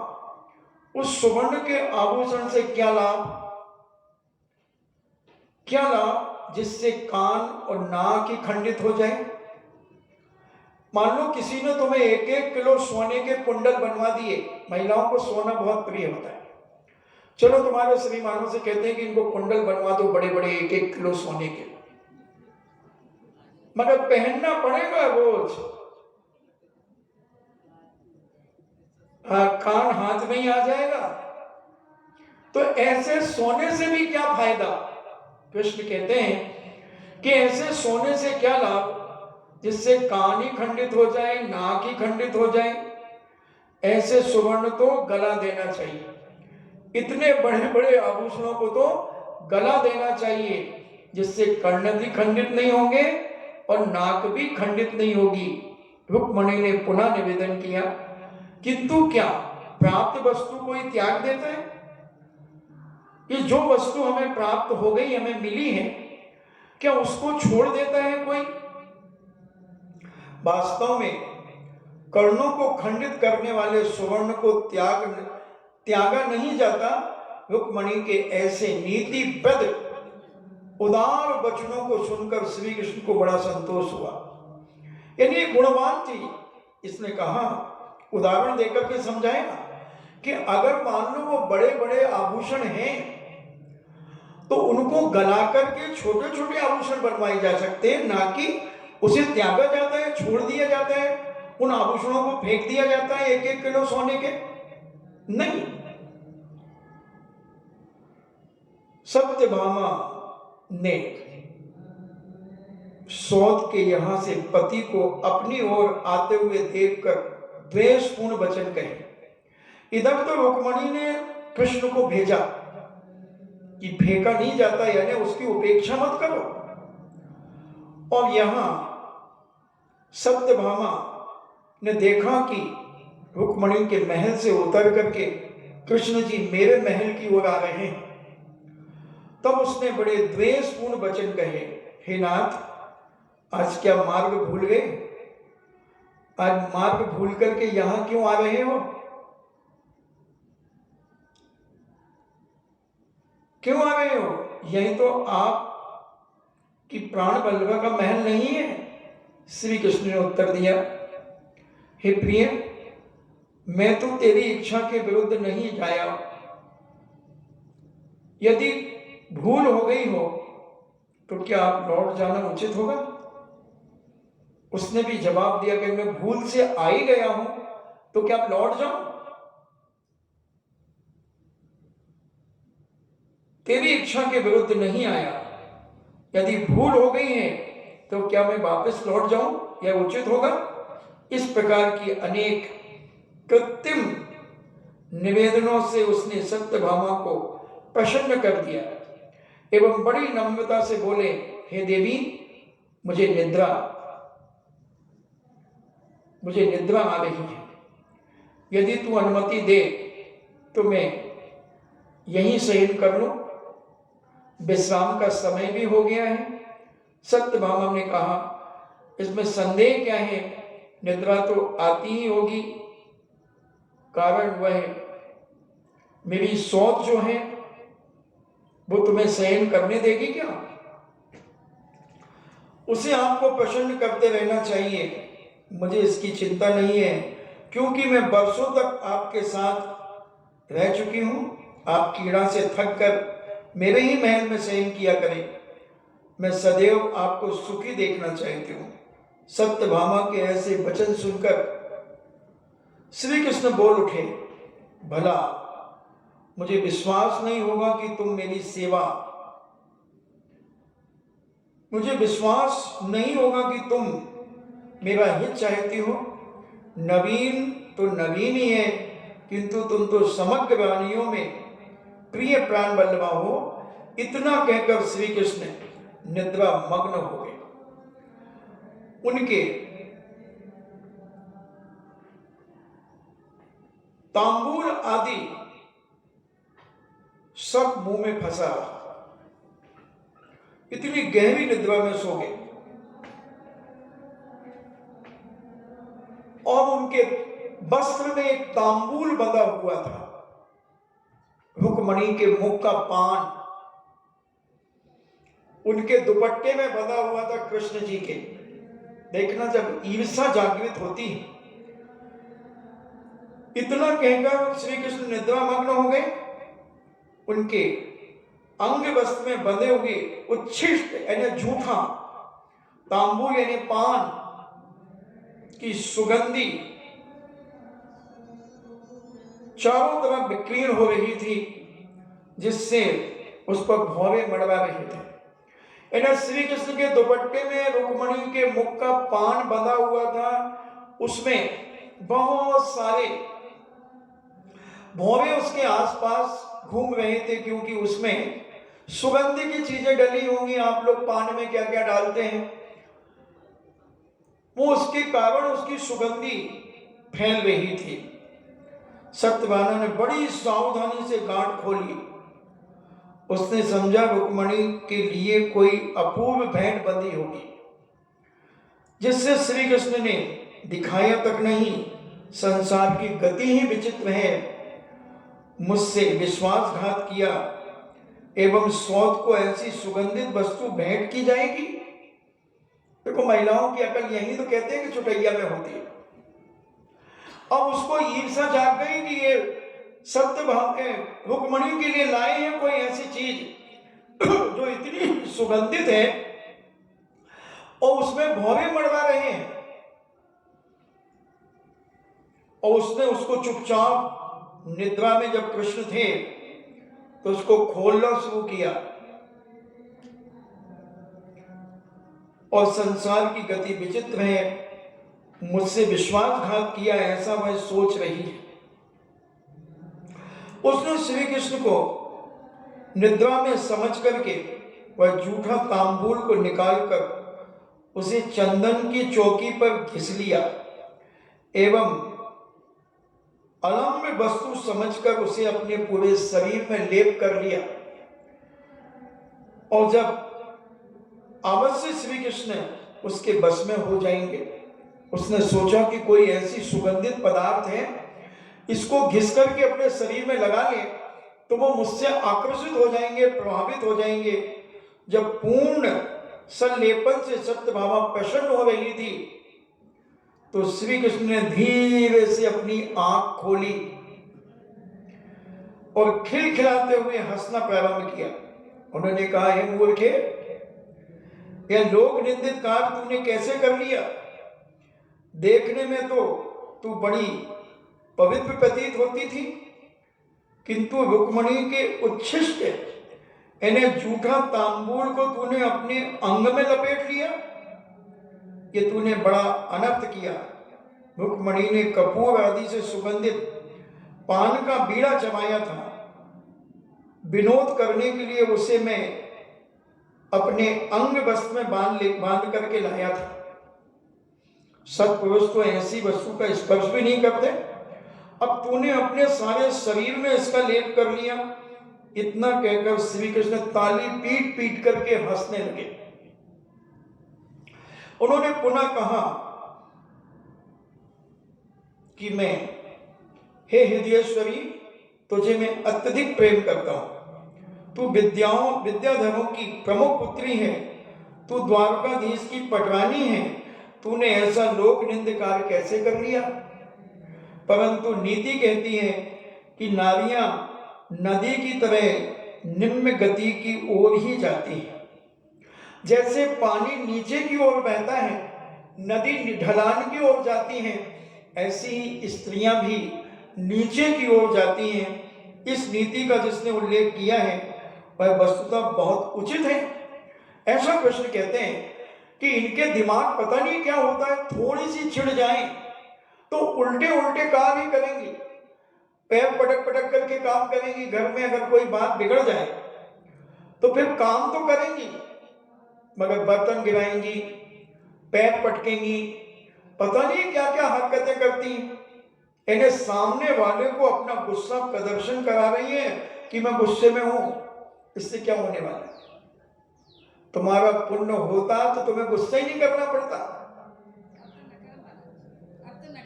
उस सुवर्ण के आभूषण से क्या लाभ, क्या लाभ जिससे कान और नाक ही खंडित हो जाए। मान लो किसी ने तुम्हें 1-1 किलो सोने के कुंडल बनवा दिए, महिलाओं को सोना बहुत प्रिय होता है, चलो तुम्हारे श्रीमानों से कहते हैं कि इनको कुंडल बनवा दो बड़े बड़े 1-1 किलो सोने के, मगर पहनना पड़ेगा रोज। कान हाथ में ही आ जाएगा। तो ऐसे सोने से भी क्या फायदा? कृष्ण कहते हैं कि ऐसे सोने से क्या लाभ जिससे कान ही खंडित हो जाए, नाक ही खंडित हो जाए। ऐसे सुवर्ण तो गला देना चाहिए। इतने बड़े बड़े आभूषणों को तो गला देना चाहिए जिससे कर्ण भी खंडित नहीं होंगे और नाक भी खंडित नहीं होगी। रुक्मणी ने पुनः निवेदन किया, किंतु क्या प्राप्त वस्तु कोई त्याग देता है? कि जो वस्तु हमें प्राप्त हो गई, हमें मिली है, क्या उसको छोड़ देता है कोई? वास्तव में कर्णों को खंडित करने वाले सुवर्ण को त्यागा नहीं जाता। रुक्मणी के ऐसे नीतिप्रद उदार वचनों को सुनकर श्री कृष्ण को बड़ा संतोष हुआ। यानी गुणवान थी। इसने कहा, उदाहरण देकर के समझाया कि अगर मान लो वो बड़े बड़े आभूषण हैं तो उनको गला करके छोटे छोटे आभूषण बनवाए जा सकते हैं, ना कि उसे त्यागा जाता है, छोड़ दिया जाता है, उन आभूषणों को फेंक दिया जाता है 1-1 किलो सोने के। नहीं, सत्यभामा ने सौत के यहां से पति को अपनी ओर आते हुए देखकर द्वेषपूर्ण वचन कहे। इधर तो रुक्मणी ने कृष्ण को भेजा कि फेंका नहीं जाता, यानी उसकी उपेक्षा मत करो। और यहां सत्यभामा ने देखा कि रुक्मणी के महल से उतर करके कृष्ण जी मेरे महल की ओर आ रहे हैं, तब उसने बड़े द्वेषपूर्ण वचन कहे, हे नाथ, आज क्या मार्ग भूल गए? आज मार्ग भूल करके यहां क्यों आ रहे हो? क्यों आ रहे हो? यही तो आप कि प्राण बल्लभ का महल नहीं है। श्री कृष्ण ने उत्तर दिया, हे प्रिय, मैं तो तेरी इच्छा के विरुद्ध नहीं जाया। यदि भूल हो गई हो तो क्या आप लौट जाना उचित होगा? उसने भी जवाब दिया कि मैं भूल से आ ही गया हूं तो क्या आप लौट जाऊं? तेरी इच्छा के विरुद्ध नहीं आया। यदि भूल हो गई है तो क्या मैं वापस लौट जाऊं? यह उचित होगा? इस प्रकार की अनेक कृत्रिम निवेदनों से उसने सत्यभामा को प्रसन्न कर दिया एवं बड़ी नम्रता से बोले, हे देवी, मुझे निद्रा आ रही है। यदि तू अनुमति दे तो मैं यहीं शयन कर लूं। विश्राम का समय भी हो गया है। सत्यभामा ने कहा, इसमें संदेह क्या है? निद्रा तो आती ही होगी, कारण वह मेरी सौत जो है वो तुम्हें शयन करने देगी क्या? उसे आपको प्रसन्न करते रहना चाहिए, मुझे इसकी चिंता नहीं है, क्योंकि मैं वर्षों तक आपके साथ रह चुकी हूं। आप कीड़ा से थक कर मेरे ही महल में शयन किया करें। मैं सदैव आपको सुखी देखना चाहती हूं। सत्यभामा के ऐसे वचन सुनकर श्री कृष्ण बोल उठे, भला मुझे विश्वास नहीं होगा कि तुम मेरी सेवा, मुझे विश्वास नहीं होगा कि तुम मेरा हित चाहती हो। नवीन तो नवीन ही है, किंतु तुम तो समग्र प्राणियों में प्रिय प्राण बल्लभा हो। इतना कहकर श्री कृष्ण निद्रा मग्न हो गए। उनके तांबूल आदि सब मुंह में फंसा, इतनी गहरी निद्रा में सो गए। और उनके वस्त्र में एक तांबूल बंधा हुआ था। रुक्मणी के मुख का पान उनके दुपट्टे में बंधा हुआ था कृष्ण जी के। देखना, जब ईर्षा जागृत होती है। इतना कहकर श्री कृष्ण निद्रा मग्न हो गए। उनके अंग वस्त्र में बंधे हुए उच्छिष्ट यानी झूठा, तांबूल यानी पान की सुगंधी चारों तरफ विकीर्ण हो रही थी, जिससे उस पर भौरे मड़वा रहे थे। यानी श्री कृष्ण के दुपट्टे में रुक्मणी के मुख का पान बंधा हुआ था, उसमें बहुत सारे भौरे उसके आसपास घूम रहे थे, क्योंकि उसमें सुगंधी की चीजें डली होंगी। आप लोग पान में क्या क्या डालते हैं, वो उसके कारण उसकी सुगंधी फैल रही थी। सत्यभामा ने बड़ी सावधानी से गांठ खोली। उसने समझा रुक्मणी के लिए कोई अपूर्व भेंट बंदी होगी, जिससे श्री कृष्ण ने दिखाया तक नहीं, संसार की गति ही विचित्र है, मुझसे विश्वासघात किया एवं सौत को ऐसी सुगंधित वस्तु भेंट की जाएगी। देखो, महिलाओं की अकल यही तो कहते हैं कि चुटैया में होती है। अब उसको ईर्षा जाग गई कि ये सत्यभामा रुक्मणी के लिए लाए हैं कोई ऐसी चीज जो इतनी सुगंधित है और उसमें भौरे मड़वा रहे हैं। और उसने उसको चुपचाप निद्रा में जब कृष्ण थे तो उसको खोलना शुरू किया और संसार की गति विचित्र है, मुझसे विश्वासघात किया ऐसा वह सोच रही है। उसने श्री कृष्ण को निद्रा में समझ करके वह झूठा तांबूल को निकालकर उसे चंदन की चौकी पर घिस लिया एवं अलम्य वस्तु समझकर उसे अपने पूरे शरीर में लेप कर लिया। और जब अवश्य श्री कृष्ण उसके बस में हो जाएंगे, उसने सोचा कि कोई ऐसी सुगंधित पदार्थ है, इसको घिस करके अपने शरीर में लगा ले तो वो मुझसे आकर्षित हो जाएंगे, प्रभावित हो जाएंगे। जब पूर्ण संलेपन से सत्यभामा प्रसन्न हो रही थी तो श्री कृष्ण ने धीरे से अपनी आंख खोली और खिलखिलाते हुए हंसना प्रारंभ किया। उन्होंने कहा, हे मूर्खे, यह लोक निंदित कार्य तूने कैसे कर लिया? देखने में तो तू बड़ी पवित्र प्रतीत होती थी, किंतु रुक्मणी के उच्छिष्ट यानी झूठा तांबूल को तूने अपने अंग में लपेट लिया। ये तूने बड़ा अनर्थ किया। रुक्मणी ने कपूर आदि से सुगंधित पान का बीड़ा जमाया था। विनोद करने के लिए उसे मैं अपने अंग वस्त्र में बांध करके लाया था। सत्पुरुष तो ऐसी वस्तु का स्पर्श भी नहीं करते, अब तूने अपने सारे शरीर में इसका लेप कर लिया। इतना कहकर श्री कृष्ण ताली पीट पीट करके हंसने लगे। उन्होंने पुनः कहा कि मैं, हे हृदयेश्वरी, तुझे मैं अत्यधिक प्रेम करता हूं। तू विद्याधरों की प्रमुख पुत्री है, तू द्वारकाधीश की पटरानी है। तूने ऐसा लोक निंद कार्य कैसे कर लिया? परंतु नीति कहती है कि नारियां नदी की तरह निम्न गति की ओर ही जाती है। जैसे पानी नीचे की ओर बहता है, नदी ढलान की ओर जाती है, ऐसी ही स्त्रियां भी नीचे की ओर जाती हैं। इस नीति का जिसने उल्लेख किया है वह वस्तुतः बहुत उचित है। ऐसा कृष्ण कहते हैं कि इनके दिमाग पता नहीं क्या होता है, थोड़ी सी छिड़ जाए तो उल्टे उल्टे काम ही करेंगी, पैर पटक पटक करके काम करेंगी। घर में अगर कोई बात बिगड़ जाए तो फिर काम तो करेंगी मगर बर्तन गिराएंगी, पैर पटकेंगी, पता नहीं क्या क्या हरकतें करती। इन्हें सामने वाले को अपना गुस्सा प्रदर्शन करा रही है कि मैं गुस्से में हूं। इससे क्या होने वाला है? तुम्हारा पुण्य होता तो तुम्हें गुस्सा ही नहीं करना पड़ता।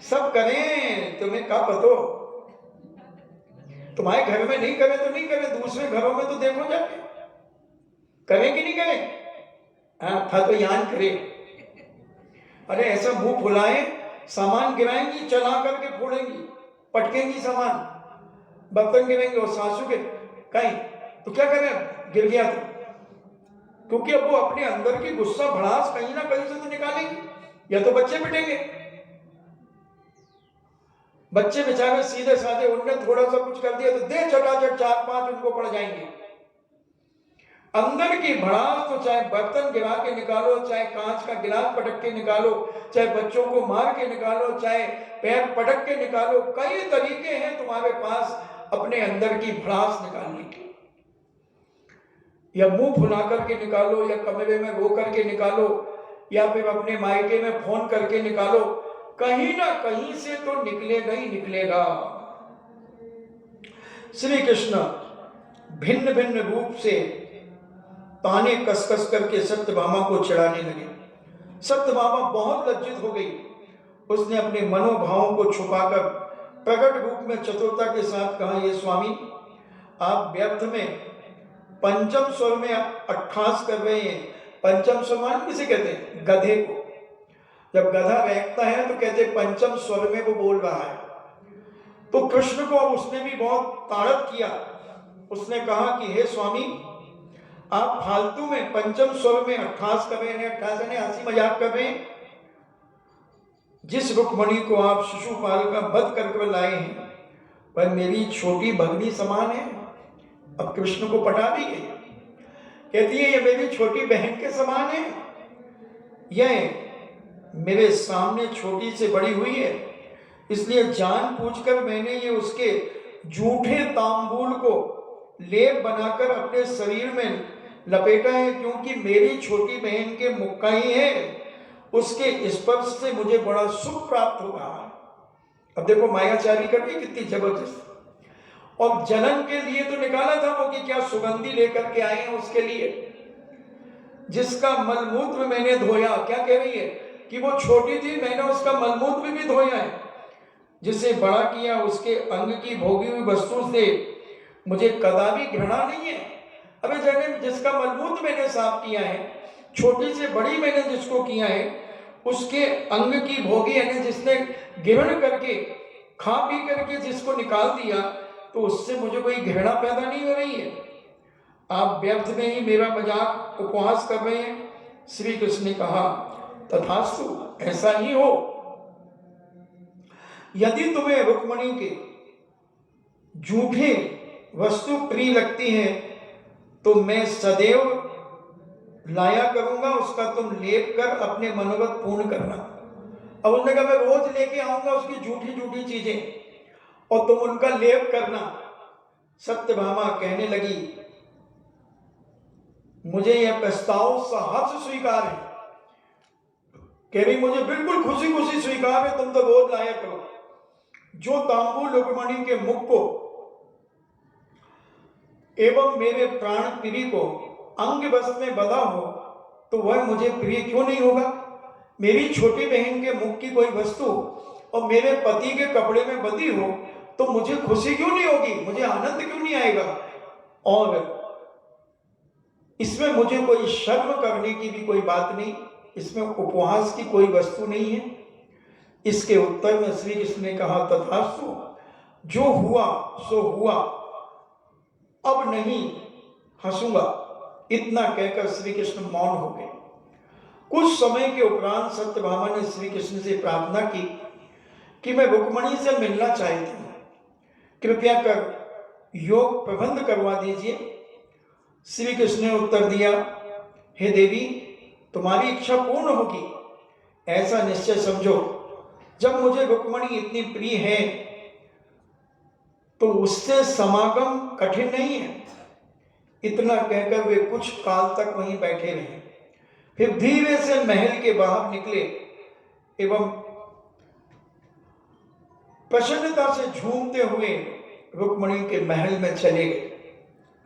सब करें, तुम्हें क्या पता? तुम्हारे घर में नहीं करे तो नहीं करे, दूसरे घरों में तो देखो जाके करें कि नहीं करें। था तो यान करे। अरे ऐसा मुंह फुलाए, सामान गिराएंगी, चला करके फोड़ेंगी, पटकेंगी सामान, बर्तन गिरेंगे और सासू के कहीं तो क्या करें, गिर गया तो, क्योंकि अब वो अपने अंदर की गुस्सा भड़ास कहीं ना कहीं से तो निकालेंगे, या तो बच्चे पिटेंगे। बच्चे बेचारे सीधे साधे, उनने थोड़ा सा कुछ कर दिया तो दे चटाचट 4-5 उनको पड़ जाएंगे। अंदर की भड़ास तो चाहे बर्तन गिरा के निकालो, चाहे कांच का गिलास पटक के निकालो, चाहे बच्चों को मार के निकालो, चाहे पैर पटक के निकालो, कई तरीके हैं तुम्हारे पास अपने अंदर की भड़ास निकालने की। या मुंह फुला करके निकालो, या कमरे में रो करके निकालो, या फिर अपने मायके में फोन करके निकालो, कहीं ना कहीं से तो निकलेगा ही निकलेगा। श्री कृष्ण भिन्न भिन्न रूप से ताने कसकस करके सत्यभामा को चिढ़ाने लगे। सत्यभामा बहुत लज्जित हो गई। उसने अपने मनोभावों को छुपाकर प्रकट रूप में चतुरता के साथ कहा, ये स्वामी, आप व्यर्थ में पंचम स्वर में अट्ठास कर रहे हैं। पंचम स्वर मान किसे कहते हैं? गधे को। जब गधा रहता है तो कहते पंचम स्वर में वो बोल रहा है। तो कृष्ण को उसने भी बहुत ताड़प किया। उसने कहा कि हे स्वामी, आप फालतू में पंचम स्वर में अट्ठास कर रहे हैं, अट्ठास यानी हंसी मजाक कर रहे हैं। जिस रुक्मणी को आप शिशुपाल का वध करके लाए हैं वह मेरी छोटी भगनी समान है। अब कृष्ण को पटा दी गई, कहती है ये मेरी छोटी बहन के समान है, यह मेरे सामने छोटी से बड़ी हुई है, इसलिए जानबूझकर मैंने ये उसके जूठे तांबूल को लेप बनाकर अपने शरीर में लपेटा है, क्योंकि मेरी छोटी बहन के मुख का ही है, उसके स्पर्श से मुझे बड़ा सुख प्राप्त हो रहा है। अब देखो मायाचारी कर रही कितनी जबरदस्त। और जलन के लिए तो निकाला था वो कि क्या सुगंधी लेकर के आए हैं उसके लिए, जिसका मलमूत्र मैंने धोया। क्या कह रही है कि वो छोटी थी, मैंने उसका मलमूत्र भी धोया है। जिसे बड़ा किया उसके अंग की भोगी हुई वस्तु से मुझे कदापि घृणा नहीं है। अबे जने जिसका मलमूत्र मैंने साफ किया है, छोटी से बड़ी मैंने जिसको किया है, उसके अंग की भोगी यानी जिसने गिरण करके खा पी करके जिसको निकाल दिया, तो उससे मुझे कोई घृणा पैदा नहीं हो रही है। आप व्यर्थ में ही मेरा मजाक उपहास कर रहे हैं। श्री कृष्ण ने कहा, तथास्तु, ऐसा ही हो। यदि तुम्हें रुक्मणी के झूठे वस्तु प्रिय लगती है तो मैं सदैव लाया करूंगा, उसका तुम लेप कर अपने मनोरथ पूर्ण करना। अब उसने कहा मैं रोज लेके आऊंगा उसकी झूठी झूठी चीजें और तुम उनका लेप करना। सत्यभामा कहने लगी, मुझे यह प्रस्ताव सहर्ष स्वीकार है। कह रही मुझे बिल्कुल खुशी खुशी स्वीकार है, तुम तो रोज लाया करो। जो तांबूल रुक्मणी के मुख को एवं मेरे प्राण प्रिय को अंग बस में बधा हो तो वह मुझे प्रिय क्यों नहीं होगा। मेरी छोटी बहन के मुख की कोई वस्तु और मेरे पति के कपड़े में बंधी हो तो मुझे खुशी क्यों नहीं होगी, मुझे आनंद क्यों नहीं आएगा। और इसमें मुझे कोई शर्म करने की भी कोई बात नहीं, इसमें उपहास की कोई वस्तु नहीं है। इसके उत्तर में श्री कृष्ण ने कहा, तथास्तु, जो हुआ सो हुआ, अब नहीं हंसूंगा। इतना कहकर श्री कृष्ण मौन हो गए। कुछ समय के उपरांत सत्यभामा ने श्री कृष्ण से प्रार्थना की कि मैं रुक्मणी से मिलना चाहती हूँ, कृपया कर योग प्रबंध करवा दीजिए। श्री कृष्ण ने उत्तर दिया, हे देवी, तुम्हारी इच्छा पूर्ण होगी, ऐसा निश्चय समझो। जब मुझे रुक्मणी इतनी प्रिय है तो उससे समागम कठिन नहीं है। इतना कहकर वे कुछ काल तक वहीं बैठे रहे। फिर धीरे से महल के बाहर निकले एवं प्रसन्नता से झूमते हुए रुक्मणी के महल में चले गए।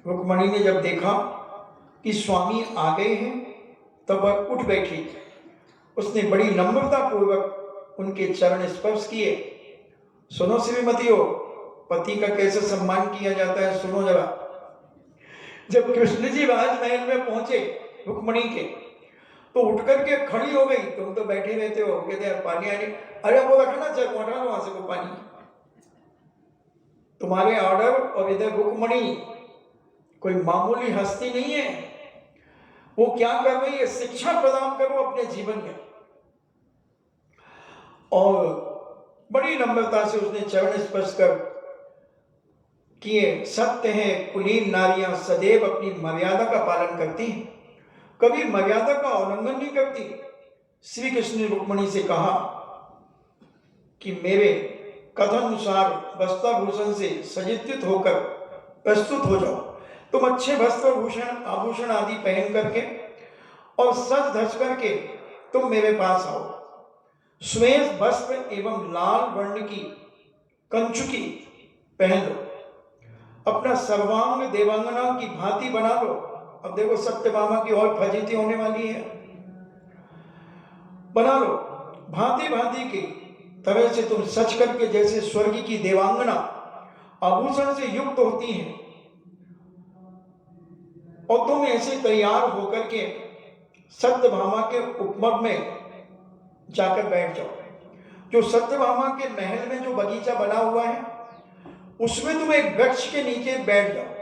रुक्मणी ने जब देखा कि स्वामी आ गए हैं तब वह उठ बैठी। उसने बड़ी नम्रता पूर्वक उनके चरण स्पर्श किए। सुनो श्रीमतियों, पति का कैसे सम्मान किया जाता है, सुनो जरा। जब कृष्ण जी राजमहल में पहुंचे रुक्मणी के, तो उठ करके खड़ी हो गई। तुम तो बैठे रहते हो, कहते हैं पानी आने, अरे वो रखना चाहिए, उठा लो वहां से वो पानी, तुम्हारे ऑर्डर। और इधर रुक्मणी कोई मामूली हस्ती नहीं है। वो क्या कर रही है? शिक्षा प्रदान करो अपने जीवन में। और बड़ी नम्रता से उसने चरण स्पर्श कर किए। सत्य है, कुलीन नारियां सदैव अपनी मर्यादा का पालन करती हैं, कभी मर्यादा का उल्लंघन नहीं करती। श्री कृष्ण ने रुक्मिणी से कहा कि मेरे कथनानुसार वस्त्राभूषण से सज्जित होकर प्रस्तुत हो जाओ। तुम अच्छे वस्त्र भूषण आभूषण आदि पहन करके और सज धज करके तुम मेरे पास आओ। श्वेत वस्त्र एवं लाल वर्ण की कंचुकी पहन लो, अपना सर्वांग देवांगना की भांति बना लो। अब देखो सत्यभामा की और फजीती होने वाली है। बना लो भांति भांति की तरह से तुम सच करके, जैसे स्वर्ग की देवांगना आभूषण से युक्त होती हैं, और तुम ऐसे तैयार होकर के सत्यभामा के उपवन में जाकर बैठ जाओ। जो सत्यभामा के महल में जो बगीचा बना हुआ है, उसमें तुम एक वृक्ष के नीचे बैठ जाओ।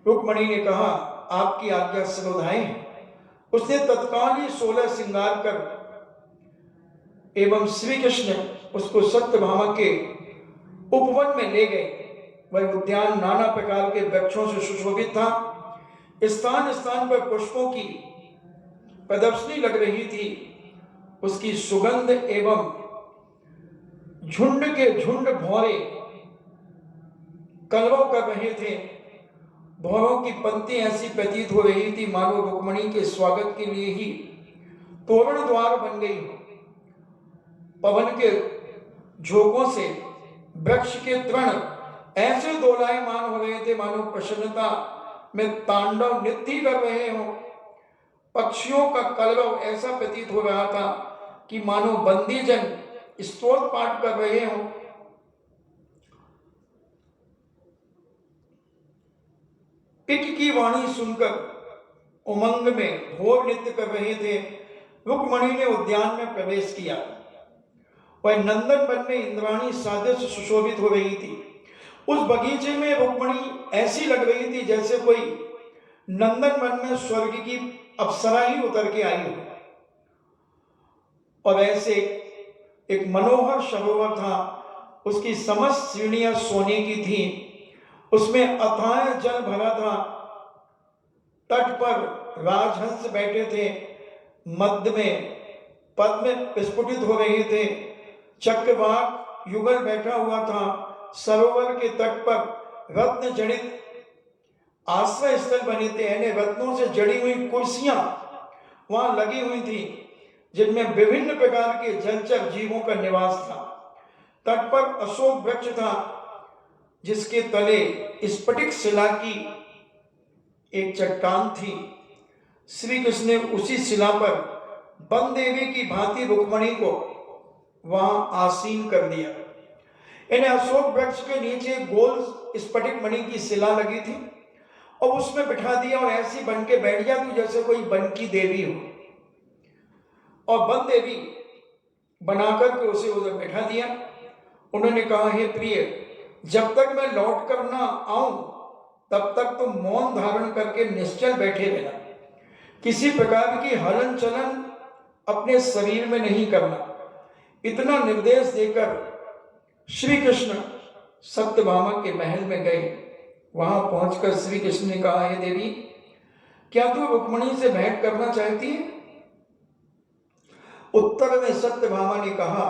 रुक्मिणी ने कहा, आपकी आज्ञा सर्वदाएं। उसने तत्काल ही 16 श्रृंगार कर एवं श्री कृष्ण उसको सत्यभामा के उपवन में ले गए। वह उद्यान नाना प्रकार के वृक्षों से सुशोभित था। स्थान स्थान पर पुष्पों की प्रदर्शनी लग रही थी। उसकी सुगंध एवं झुंड के झुंड भौरे कलरव कर रहे थे। भौरों की पंक्ति ऐसी प्रतीत हो रही थी मानो रुक्मिणी के स्वागत के लिए ही तोरण द्वार बन गई हो। पवन के झोंकों से वृक्ष के तृण ऐसे दोलायमान हो रहे थे मानो प्रसन्नता में तांडव नृत्य कर रहे हो। पक्षियों का कलरव ऐसा प्रतीत हो रहा था कि मानो बंदीजन स्तोत्र पाठ कर रहे हो। पिक की वाणी सुनकर उमंग में घोर नृत्य कर रहे थे। रुक्मिणी ने उद्यान में प्रवेश किया। वह नंदन वन में इंद्राणी सादृश्य सुशोभित हो रही थी। उस बगीचे में रुक्मिणी ऐसी लग रही थी जैसे कोई नंदन वन में स्वर्ग की अप्सरा ही उतर के आई हो। और ऐसे एक मनोहर सरोवर था। उसकी समस्त सीढ़ियां सोने की थी। उसमें अथाह जल भरा था। तट पर राजहंस बैठे थे। मध्य में पद्म प्रस्फुटित हो रहे थे। चक्रवाक युगल बैठा हुआ था। सरोवर के तट पर रत्न जड़ित आश्रय स्थल बने थे, यानी रत्नों से जड़ी हुई कुर्सियां वहां लगी हुई थी, जिनमें विभिन्न प्रकार के जलचर जीवों का निवास था। तट पर अशोक वृक्ष था, जिसके तले स्फटिक शिला की एक चट्टान थी। श्री कृष्ण ने उसी शिला पर वन देवी की भांति रुक्मिणी को वहां आसीन कर दिया। इन्हें अशोक वृक्ष के नीचे गोल स्फटिक मणि की शिला लगी थी और उसमें बिठा दिया और ऐसी बन के बैठ जा तू जैसे कोई वन की देवी हो। और वन देवी बनाकर के उसे उधर बैठा दिया। उन्होंने कहा, हे प्रिय, जब तक मैं लौट कर ना आऊं तब तक तुम मौन धारण करके निश्चल बैठे रहना। किसी प्रकार की हलन चलन अपने शरीर में नहीं करना। इतना निर्देश देकर श्री कृष्ण सत्यभामा के महल में गए। वहां पहुंचकर श्री कृष्ण ने कहा, हे देवी, क्या तू रुक्मिणी से भेंट करना चाहती है? उत्तर में सत्यभामा ने कहा,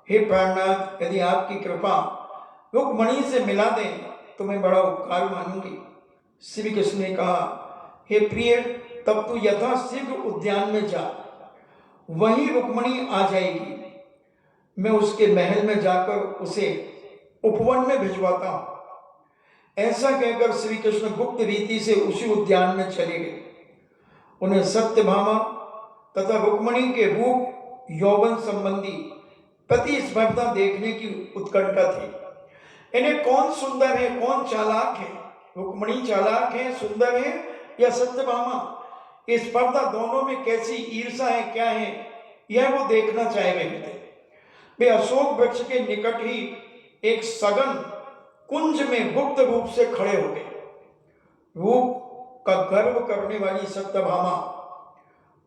हे प्राणनाथ, यदि आपकी कृपा रुक्मिणी से मिला दें तो मैं बड़ा उपकार मानूंगी। श्री कृष्ण ने कहा, हे प्रिय, तब तू यथाशीघ्र उद्यान में जा, वहीं रुक्मिणी आ जाएगी। मैं उसके महल में जाकर उसे उपवन में भिजवाता हूं। ऐसा कहकर श्री कृष्ण गुप्त रीति से उसी उद्यान में चले गए। उन्हें सत्यभामा तथा रुक्मिणी के रूप यौवन संबंधी प्रतिस्पर्धा देखने की उत्कंठा थी। इन्हें कौन सुंदर है, कौन चालाक है? रुक्मिणी चालाक है, सुंदर है, या सत्यभामा? इस स्पर्धा दोनों में कैसी ईर्षा है, क्या है, यह वो देखना चाह रहे थे। वे अशोक वृक्ष के निकट ही एक सघन कुंज में गुप्त रूप से खड़े हो गए। रूप का गर्व करने वाली सत्यभामा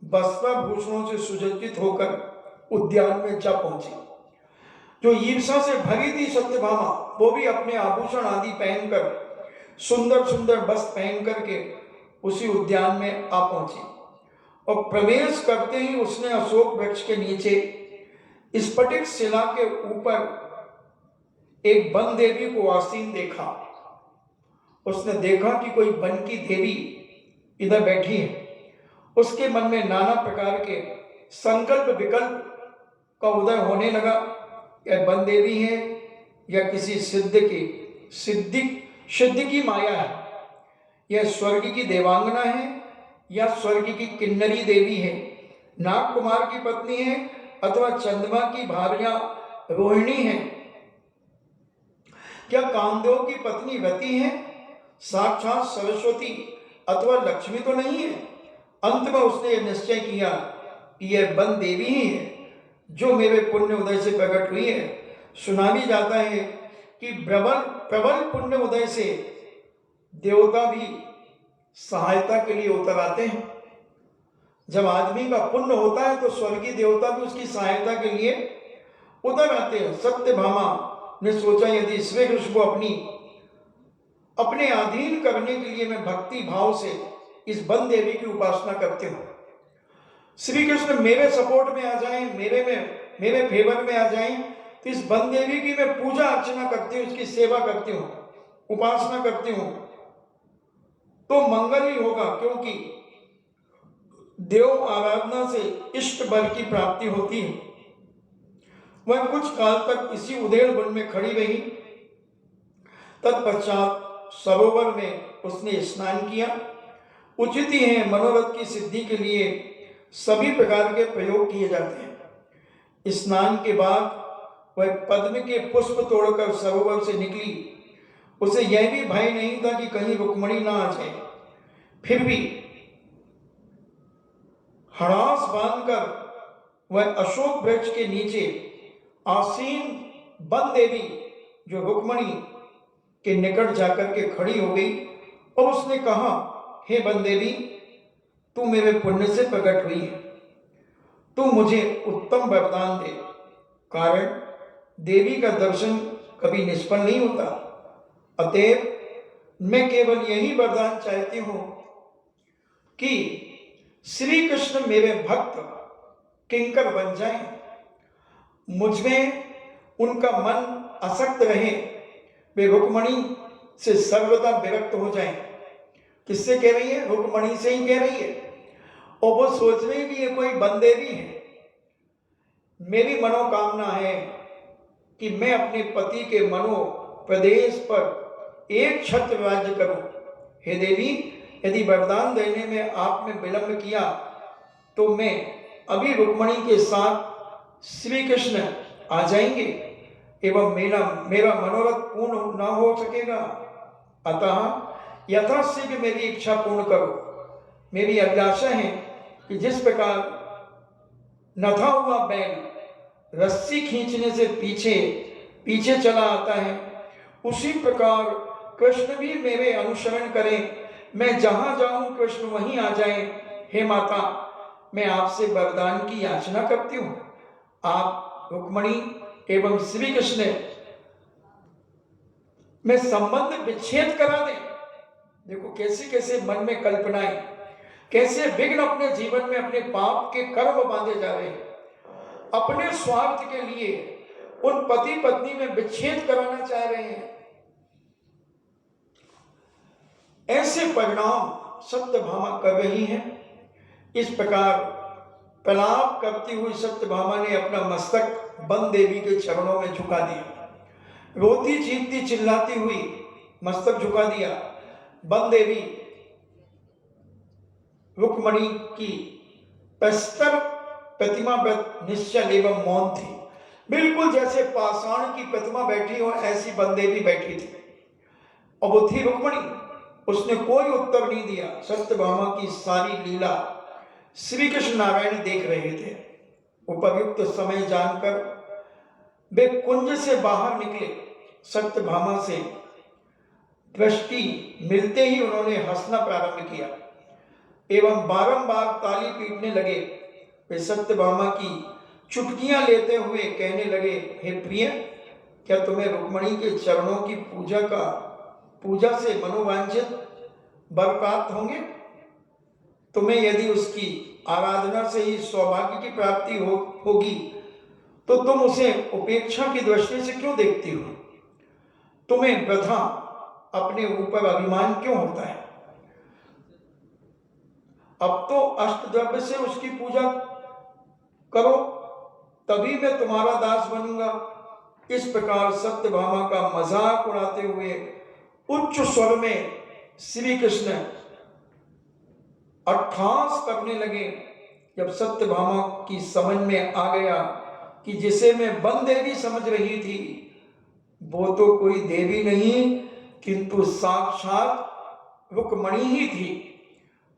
वस्त्राभूषणों से सुसज्जित होकर उद्यान में जा पहुंची। जो ईर्षा से भरी थी सत्यभामा, वो भी अपने आभूषण आदि पहनकर, सुंदर सुंदर वस्त्र पहन करके उसी उद्यान में आ पहुंची। और प्रवेश करते ही उसने अशोक वृक्ष के नीचे स्फटिक शिला के ऊपर एक वन देवी को आसीन देखा। उसने देखा कि कोई वन की देवी इधर बैठी है। उसके मन में नाना प्रकार के संकल्प विकल्प का उदय होने लगा। यह वन देवी है या किसी सिद्ध की माया है, यह स्वर्ग की देवांगना है या स्वर्ग की किन्नरी देवी है, नाग कुमार की पत्नी है अथवा चंद्रमा की भार्या रोहिणी है, क्या कामदेव की पत्नी रति है, साक्षात सरस्वती अथवा लक्ष्मी तो नहीं है। अंत में उसने यह निश्चय किया कि यह वन देवी ही है जो मेरे पुण्य उदय से प्रकट हुई है। सुना भी जाता है कि प्रबल पुण्य उदय से देवता भी सहायता के लिए उतर आते हैं। जब आदमी का पुण्य होता है तो स्वर्गीय देवता भी उसकी सहायता के लिए उतर आते हैं। सत्यभामा ने सोचा यदि श्री कृष्ण को अपने अधीन करने के लिए मैं भक्ति भाव से इस वन देवी की उपासना करती हूँ, श्री कृष्ण मेरे सपोर्ट में आ जाएं, मेरे फेवर में आ जाएं, तो इस वन देवी की मैं पूजा अर्चना करती हूँ, इसकी सेवा करती हूँ, उपासना करती हूँ, तो मंगल ही होगा। क्योंकि देव आराधना से इष्ट वर की प्राप्ति होती है। वह कुछ काल तक इसी उदेड़ वन में खड़ी रही। तत्पश्चात सरोवर में उसने स्नान किया। उचित ही है, मनोरथ की सिद्धि के लिए सभी प्रकार के प्रयोग किए जाते हैं। स्नान के बाद वह पद्म के पुष्प तोड़कर सरोवर से निकली। उसे यह भी भय नहीं था कि कहीं रुक्मणी ना आ जाए। फिर भी हड़ास बांधकर वह अशोक वृक्ष के नीचे आसीन वन देवी जो रुक्मणी के निकट जाकर के खड़ी हो गई और उसने कहा, हे वन देवी, तू मेरे पुण्य से प्रकट हुई है, तू मुझे उत्तम वरदान दे। कारण देवी का दर्शन कभी निष्फल नहीं होता। अतएव मैं केवल यही वरदान चाहती हूं कि श्री कृष्ण मेरे भक्त किंकर बन जाएं, मुझमें उनका मन आसक्त रहे, वे रुक्मणी से सर्वदा विरक्त हो जाएं। किससे कह रही है? रुक्मणी से ही कह रही है। और वो सोच रही है कि ये कोई वन देवी है। मेरी मनोकामना है कि मैं अपने पति के मनो प्रदेश पर एक छत्र राज्य करूं। हे देवी, यदि वरदान देने में आपने विलंब किया तो मैं अभी रुक्मणी के साथ श्री कृष्ण आ जाएंगे एवं मेरा मनोरथ पूर्ण न हो सकेगा। अतः यथाशीघ्र मेरी इच्छा पूर्ण करो। मेरी अभिलाषा है कि जिस प्रकार नथा हुआ बैल रस्सी खींचने से पीछे चला आता है, उसी प्रकार कृष्ण भी मेरे अनुसरण करें। मैं जहां जाऊं कृष्ण वहीं आ जाए। हे माता, मैं आपसे वरदान की याचना करती हूं, आप रुक्मणी एवं श्री कृष्ण में संबंध विच्छेद करा दें। देखो कैसे कैसे मन में कल्पनाएं, कैसे विघ्न अपने जीवन में अपने पाप के कर्म बांधे जा रहे हैं। अपने स्वार्थ के लिए उन पति पत्नी में विच्छेद कराना चाह रहे हैं। ऐसे परिणाम सत्यभामा कर रही हैं। इस प्रकार प्रलाप करती हुई सत्यभामा ने अपना मस्तक वन देवी के चरणों में झुका दिया। रोती चीखती चिल्लाती हुई मस्तक झुका दिया। वन देवी रुक्मणी की प्रस्तर प्रतिमा निश्चल एवं मौन थी। बिल्कुल जैसे पाषाण की प्रतिमा बैठी हो, ऐसी वन देवी बैठी थी। और वो थी रुक्मणी। उसने कोई उत्तर नहीं दिया। सत्यभामा की सारी लीला श्री कृष्ण नारायण देख रहे थे। उपयुक्त समय जानकर वे कुंज से बाहर निकले। सत्यभामा से दृष्टि मिलते ही उन्होंने हंसना प्रारंभ किया एवं बारंबार ताली पीटने लगे। वे सत्यभामा की चुटकियां लेते हुए कहने लगे, हे प्रिय, क्या तुम्हें रुक्मणी के चरणों की पूजा से मनोवांछित वर प्राप्त होंगे? तुम्हें यदि उसकी आराधना से ही सौभाग्य की प्राप्ति होगी तो तुम उसे उपेक्षा की दृष्टि से क्यों देखती हो? तुम्हें वृथा अपने ऊपर अभिमान क्यों होता है? अब तो अष्टद्रव्य से उसकी पूजा करो, तभी मैं तुम्हारा दास बनूंगा। इस प्रकार सत्यभामा का मजाक उड़ाते हुए उच्च स्वर में श्री कृष्ण अट्ठास करने लगे। जब सत्यभामा की समझ में आ गया कि जिसे मैं वन देवी समझ रही थी वो तो कोई देवी नहीं किंतु साक्षात रुक्मणी ही थी,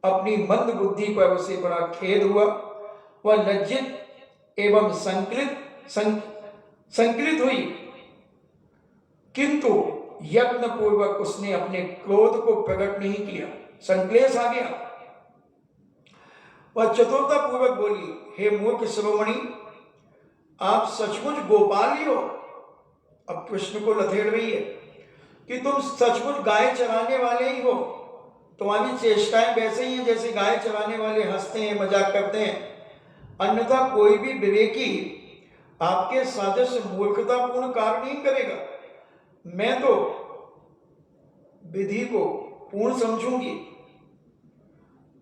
अपनी मंद बुद्धि पर उसे बड़ा खेद हुआ। वह लज्जित एवं संकलित हुई, किंतु यत्न पूर्वक उसने अपने क्रोध को प्रकट नहीं किया। संक्लेश आ गया। वह चतुरता पूर्वक बोली, हे मूर्ख शिरोमणि, आप सचमुच गोपाल ही हो। अब कृष्ण को लथेड़ रही है कि तुम सचमुच गाय चराने वाले ही हो। तुम्हारी चेष्टाएं वैसे ही हैं जैसे गाय चराने वाले हंसते हैं, मजाक करते हैं। अन्यथा कोई भी विवेकी आपके सादृश्य मूर्खतापूर्ण कार्य नहीं करेगा। मैं तो विधि को पूर्ण समझूंगी।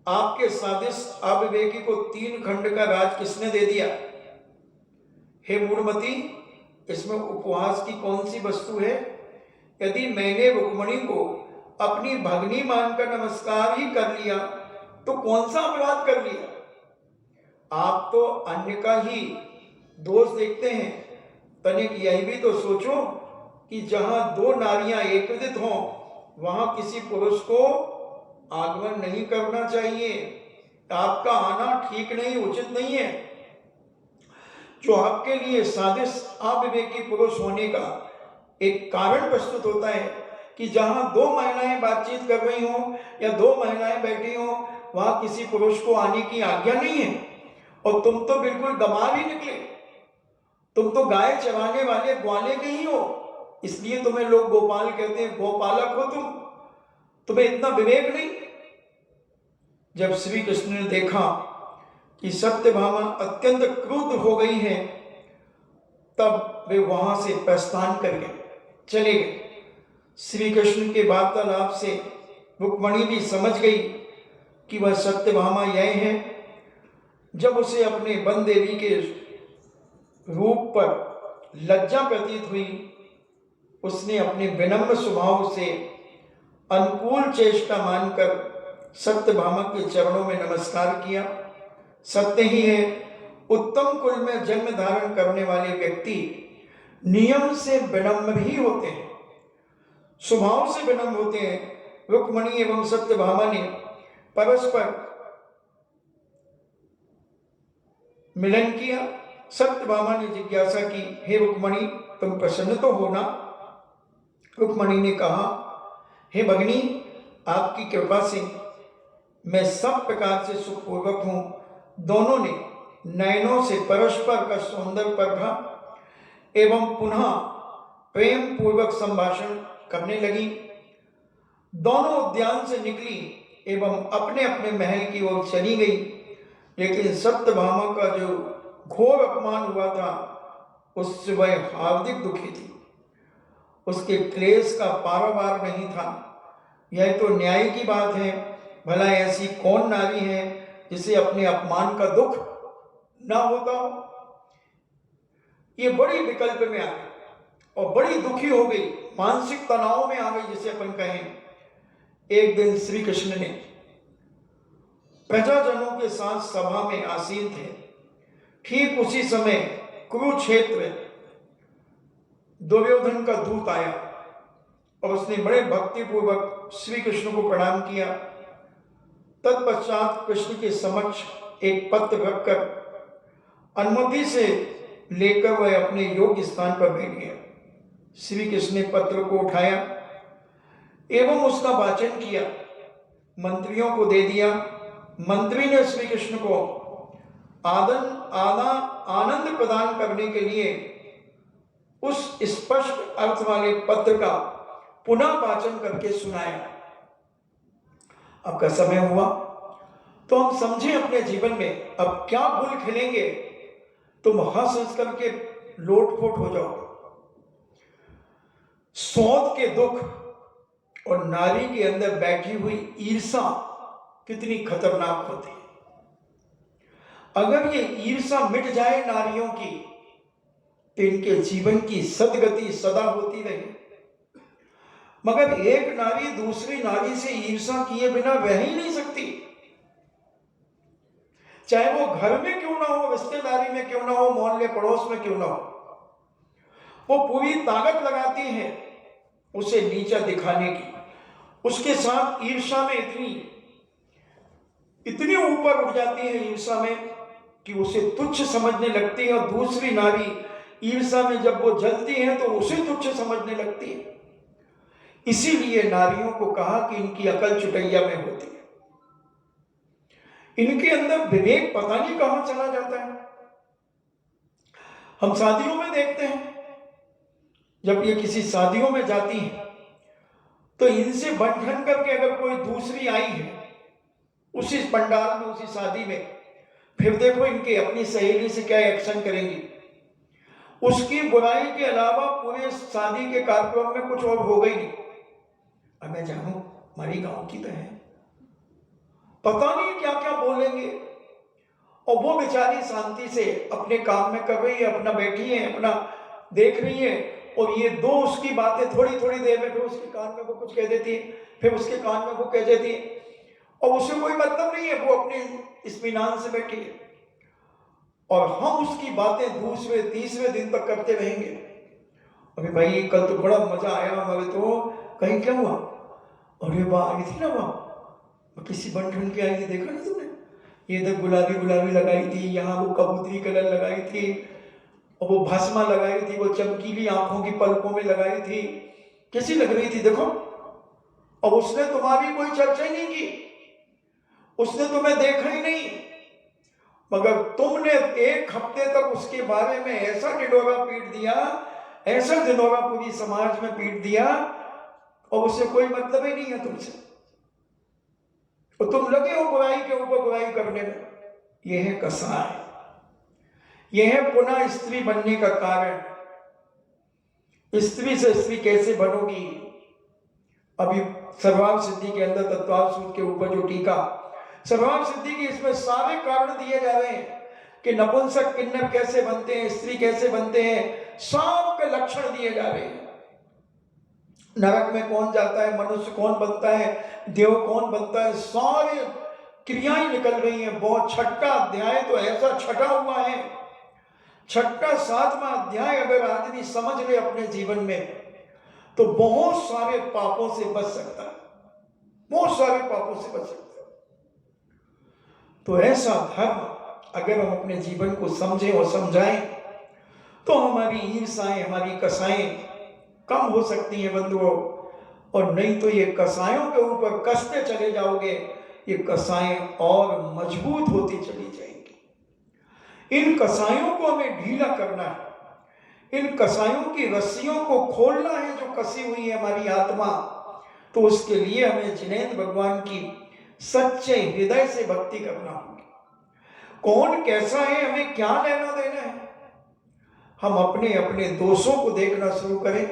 आपके सादृश्य अविवेकी को 3 खंड का राज किसने दे दिया? हे मूढ़मती, इसमें उपहास की कौन सी वस्तु है? यदि मैंने रुक्मणी को अपनी भगनी मानकर नमस्कार ही कर लिया तो कौन सा अपराध कर लिया? आप तो अन्य का ही दोष देखते हैं। तनिक यही भी तो सोचो कि जहां 2 नारियां एकत्रित हों वहां किसी पुरुष को आगमन नहीं करना चाहिए। आपका आना ठीक नहीं, उचित नहीं है। जो आपके लिए सादृश्य अविवेकी पुरुष होने का एक कारण प्रस्तुत होता है कि जहां 2 महिलाएं बातचीत कर रही हों या 2 महिलाएं बैठी हों वहां किसी पुरुष को आने की आज्ञा नहीं है। और तुम तो बिल्कुल गंवार ही निकले। तुम तो गाय चराने वाले ग्वाले के ही हो, इसलिए तुम्हें लोग गोपाल कहते हैं। गोपालक हो तुम, तुम्हें इतना विवेक नहीं। जब श्री कृष्ण ने देखा कि सत्यभामा अत्यंत क्रुद्ध हो गई है तब वे वहां से प्रस्थान कर गए, चले गए। श्री कृष्ण के वार्तालाप से रुक्मणी भी समझ गई कि वह सत्यभामा यह है। जब उसे अपने वन देवी के रूप पर लज्जा प्रतीत हुई, उसने अपने विनम्र स्वभाव से अनुकूल चेष्टा मानकर सत्यभामा के चरणों में नमस्कार किया। सत्य ही है, उत्तम कुल में जन्म धारण करने वाले व्यक्ति नियम से विनम्र ही होते हैं, स्वभाव से विनम्र होते हैं। रुक्मणी एवं सत्यभामा ने परस्पर मिलन किया। सत्यभामा ने जिज्ञासा की, हे रुक्मणी, तुम प्रसन्न तो हो ना? रुक्मणी ने कहा, हे भगिनी, आपकी कृपा से मैं सब प्रकार से सुखपूर्वक हूं। दोनों ने नयनों से परस्पर का सौंदर्य परखा एवं पुनः प्रेम पूर्वक संभाषण करने लगी। दोनों उद्यान से निकली एवं अपने अपने महल की ओर चली गई। लेकिन सत्यभामा का जो घोर अपमान हुआ था उससे वह हार्दिक दुखी थी। उसके क्लेश का पारावार नहीं था। यह तो न्याय की बात है। भला ऐसी कौन नारी है जिसे अपने अपमान का दुख ना होता हो? ये बड़ी विकल्प में आ गई और बड़ी दुखी हो गई, मानसिक तनाव में आ गई जिसे अपन कहें। एक दिन श्री कृष्ण ने प्रजाजनों के साथ सभा में आसीन थे। ठीक उसी समय कुरुक्षेत्र दुर्योधन का दूत आया और उसने बड़े भक्तिपूर्वक श्री कृष्ण को प्रणाम किया। तत्पश्चात कृष्ण के समक्ष एक पत्र रखकर अनुमति से लेकर वह अपने योग्य स्थान पर बैठ गया। श्री कृष्ण ने पत्र को उठाया, एवं उसका वाचन किया, मंत्रियों को दे दिया। मंत्री ने श्री कृष्ण को आनंद प्रदान करने के लिए उस स्पष्ट अर्थ वाले पत्र का पुनः वाचन करके सुनाया। आपका समय हुआ तो हम समझे अपने जीवन में अब क्या भूल खेलेंगे, तुम हंस हंस करके लोटपोट हो जाओगे। सौत के दुख और नारी के अंदर बैठी हुई ईर्षा कितनी खतरनाक होती है। अगर ये ईर्षा मिट जाए नारियों की तो इनके जीवन की सदगति सदा होती रहे। मगर एक नारी दूसरी नारी से ईर्षा किए बिना रह ही नहीं सकती, चाहे वो घर में क्यों ना हो, रिश्तेदारी में क्यों ना हो, मोहल्ले पड़ोस में क्यों ना हो। वो पूरी ताकत लगाती है उसे नीचा दिखाने की, उसके साथ ईर्षा में इतनी ऊपर उठ जाती है ईर्षा में कि उसे तुच्छ समझने लगती है, और दूसरी नारी ईर्षा में जब वो जलती है तो उसे तुच्छ समझने लगती है। इसीलिए नारियों को कहा कि इनकी अकल चुटैया में होती है, इनके अंदर विवेक पता नहीं कहां चला जाता है। हम शादियों में देखते हैं, जब ये किसी शादियों में जाती हैं तो इनसे बंधन करके अगर कोई दूसरी आई है उसी पंडाल में, उसी शादी में, फिर देखो इनके अपनी सहेली से क्या एक्शन करेंगी। उसकी बुराई के अलावा पूरे शादी के कार्यक्रम में कुछ और हो गई नहीं। अब मैं जानू हमारी गांव की तो है, पता नहीं क्या क्या बोलेंगे, और वो बेचारी शांति से अपने काम में कर रही है, अपना बैठी है, अपना देख रही है, और ये दो उसकी बातें थोड़ी थोड़ी देर में फिर उसके कान में वो कुछ कह देती है, फिर उसके कान में वो कह देती है, और उसे कोई मतलब नहीं है, वो अपने इत्मीनान से बैठी है, और हम उसकी बातें दूसरे तीसरे दिन तक करते रहेंगे। अरे भाई कल तो बड़ा मजा आया हमारे, तो कहीं क्या हुआ, अरे वाह आई थी ना, वहां किसी बन के आई थी, देखा ना तुमने, ये इधर गुलाबी गुलाबी लगाई थी, यहाँ वो कबूतरी कलर लगाई थी, और वो भस्मा लगाई थी, वो चमकीली आंखों की पलकों में लगाई थी, कैसी लग रही थी देखो। और उसने तुम्हारी कोई चर्चा ही नहीं की, उसने तुम्हें देखा ही नहीं, मगर तुमने एक हफ्ते तक उसके बारे में ऐसा ढिढोरा पीट दिया, ऐसा ढिढोरा पूरी समाज में पीट दिया, और उसे कोई मतलब ही नहीं है तुमसे, और तुम लगे हो बुराई के ऊपर बुराई करने में। यह है कसाय, यह है पुनः स्त्री बनने का कारण। स्त्री से स्त्री कैसे बनोगी? अभी सर्वार्थ सिद्धि के अंदर तत्वार्थ सूत्र के ऊपर जो टीका, सर्वार्थ सिद्धि की, इसमें सारे कारण दिए जा रहे हैं कि नपुंसक किन्नर कैसे बनते हैं, स्त्री कैसे बनते हैं, सबके लक्षण दिए जा रहे हैं। नरक में कौन जाता है, मनुष्य कौन बनता है, देव कौन बनता है, सारी क्रियाएं निकल रही हैं। बहुत छठा अध्याय तो ऐसा छटा हुआ है, छठा सातवां अध्याय अगर आदमी समझ ले अपने जीवन में तो बहुत सारे पापों से बच सकता है, बहुत सारे पापों से बच सकता है। तो ऐसा धर्म अगर हम अपने जीवन को समझें और समझाएं तो हमारी ईर्षाएं, हमारी कसाएं कम हो सकती हैं बंधुओं, और नहीं तो ये कसायों के ऊपर कसते चले जाओगे, ये कसाएं और मजबूत होती चली जाएंगी। इन कसायों को हमें ढीला करना है, इन कसायों की रस्सियों को खोलना है जो कसी हुई है हमारी आत्मा। तो उसके लिए हमें जिनेंद्र भगवान की सच्चे हृदय से भक्ति करना होगी। कौन कैसा है हमें क्या लेना देना है, हम अपने अपने दोषों को देखना शुरू करें,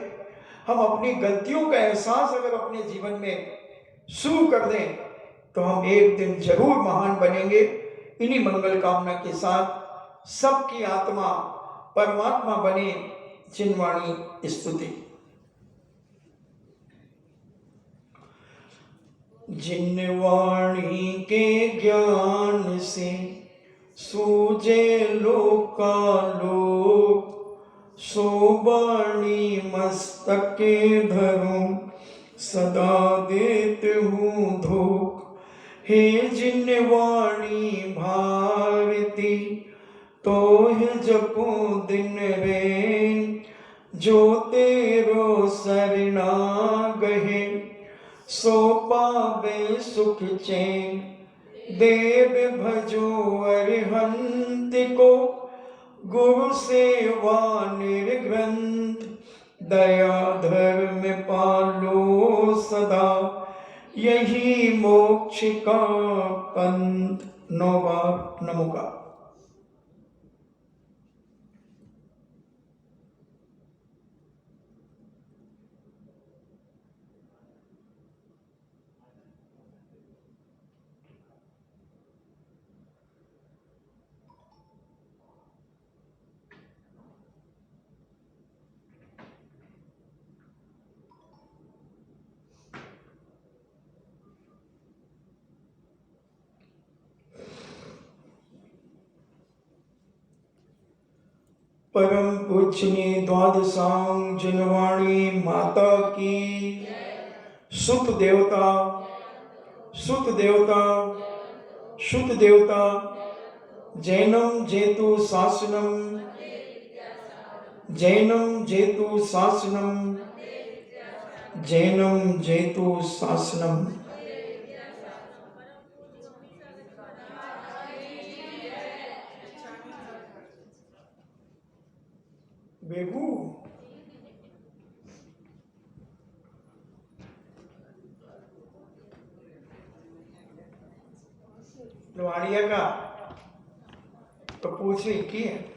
हम अपनी गलतियों का एहसास अगर अपने जीवन में शुरू कर दें तो हम एक दिन जरूर महान बनेंगे। इन्हीं मंगल कामना के साथ सबकी आत्मा परमात्मा बने। जिनवाणी स्तुति। जिनवाणी के ज्ञान से सूझे लोकालोक, सो वाणी मस्तके धरूं सदा देत हूँ धोख। हे जिनवाणी भारती तो है जपो दिन रे, जो तेरो सरना गहे सो पावे सुख चैन। देव भजो अरिहंत को, गुरु सेवा निर्ग्रंथ। दया धर्म पालो सदा, यही मोक्ष का पंथ। 9 बार नमो का। परम पूजनीय द्वादशांग जनवाणी माता की। सुत देवता, सुत देवता, सुत देवता। जैनम जेतु शासनम, जैनम जेतु शासनम, जैनम जेतु शासनम। बेगू लोहाड़िया का तो पूछे की है।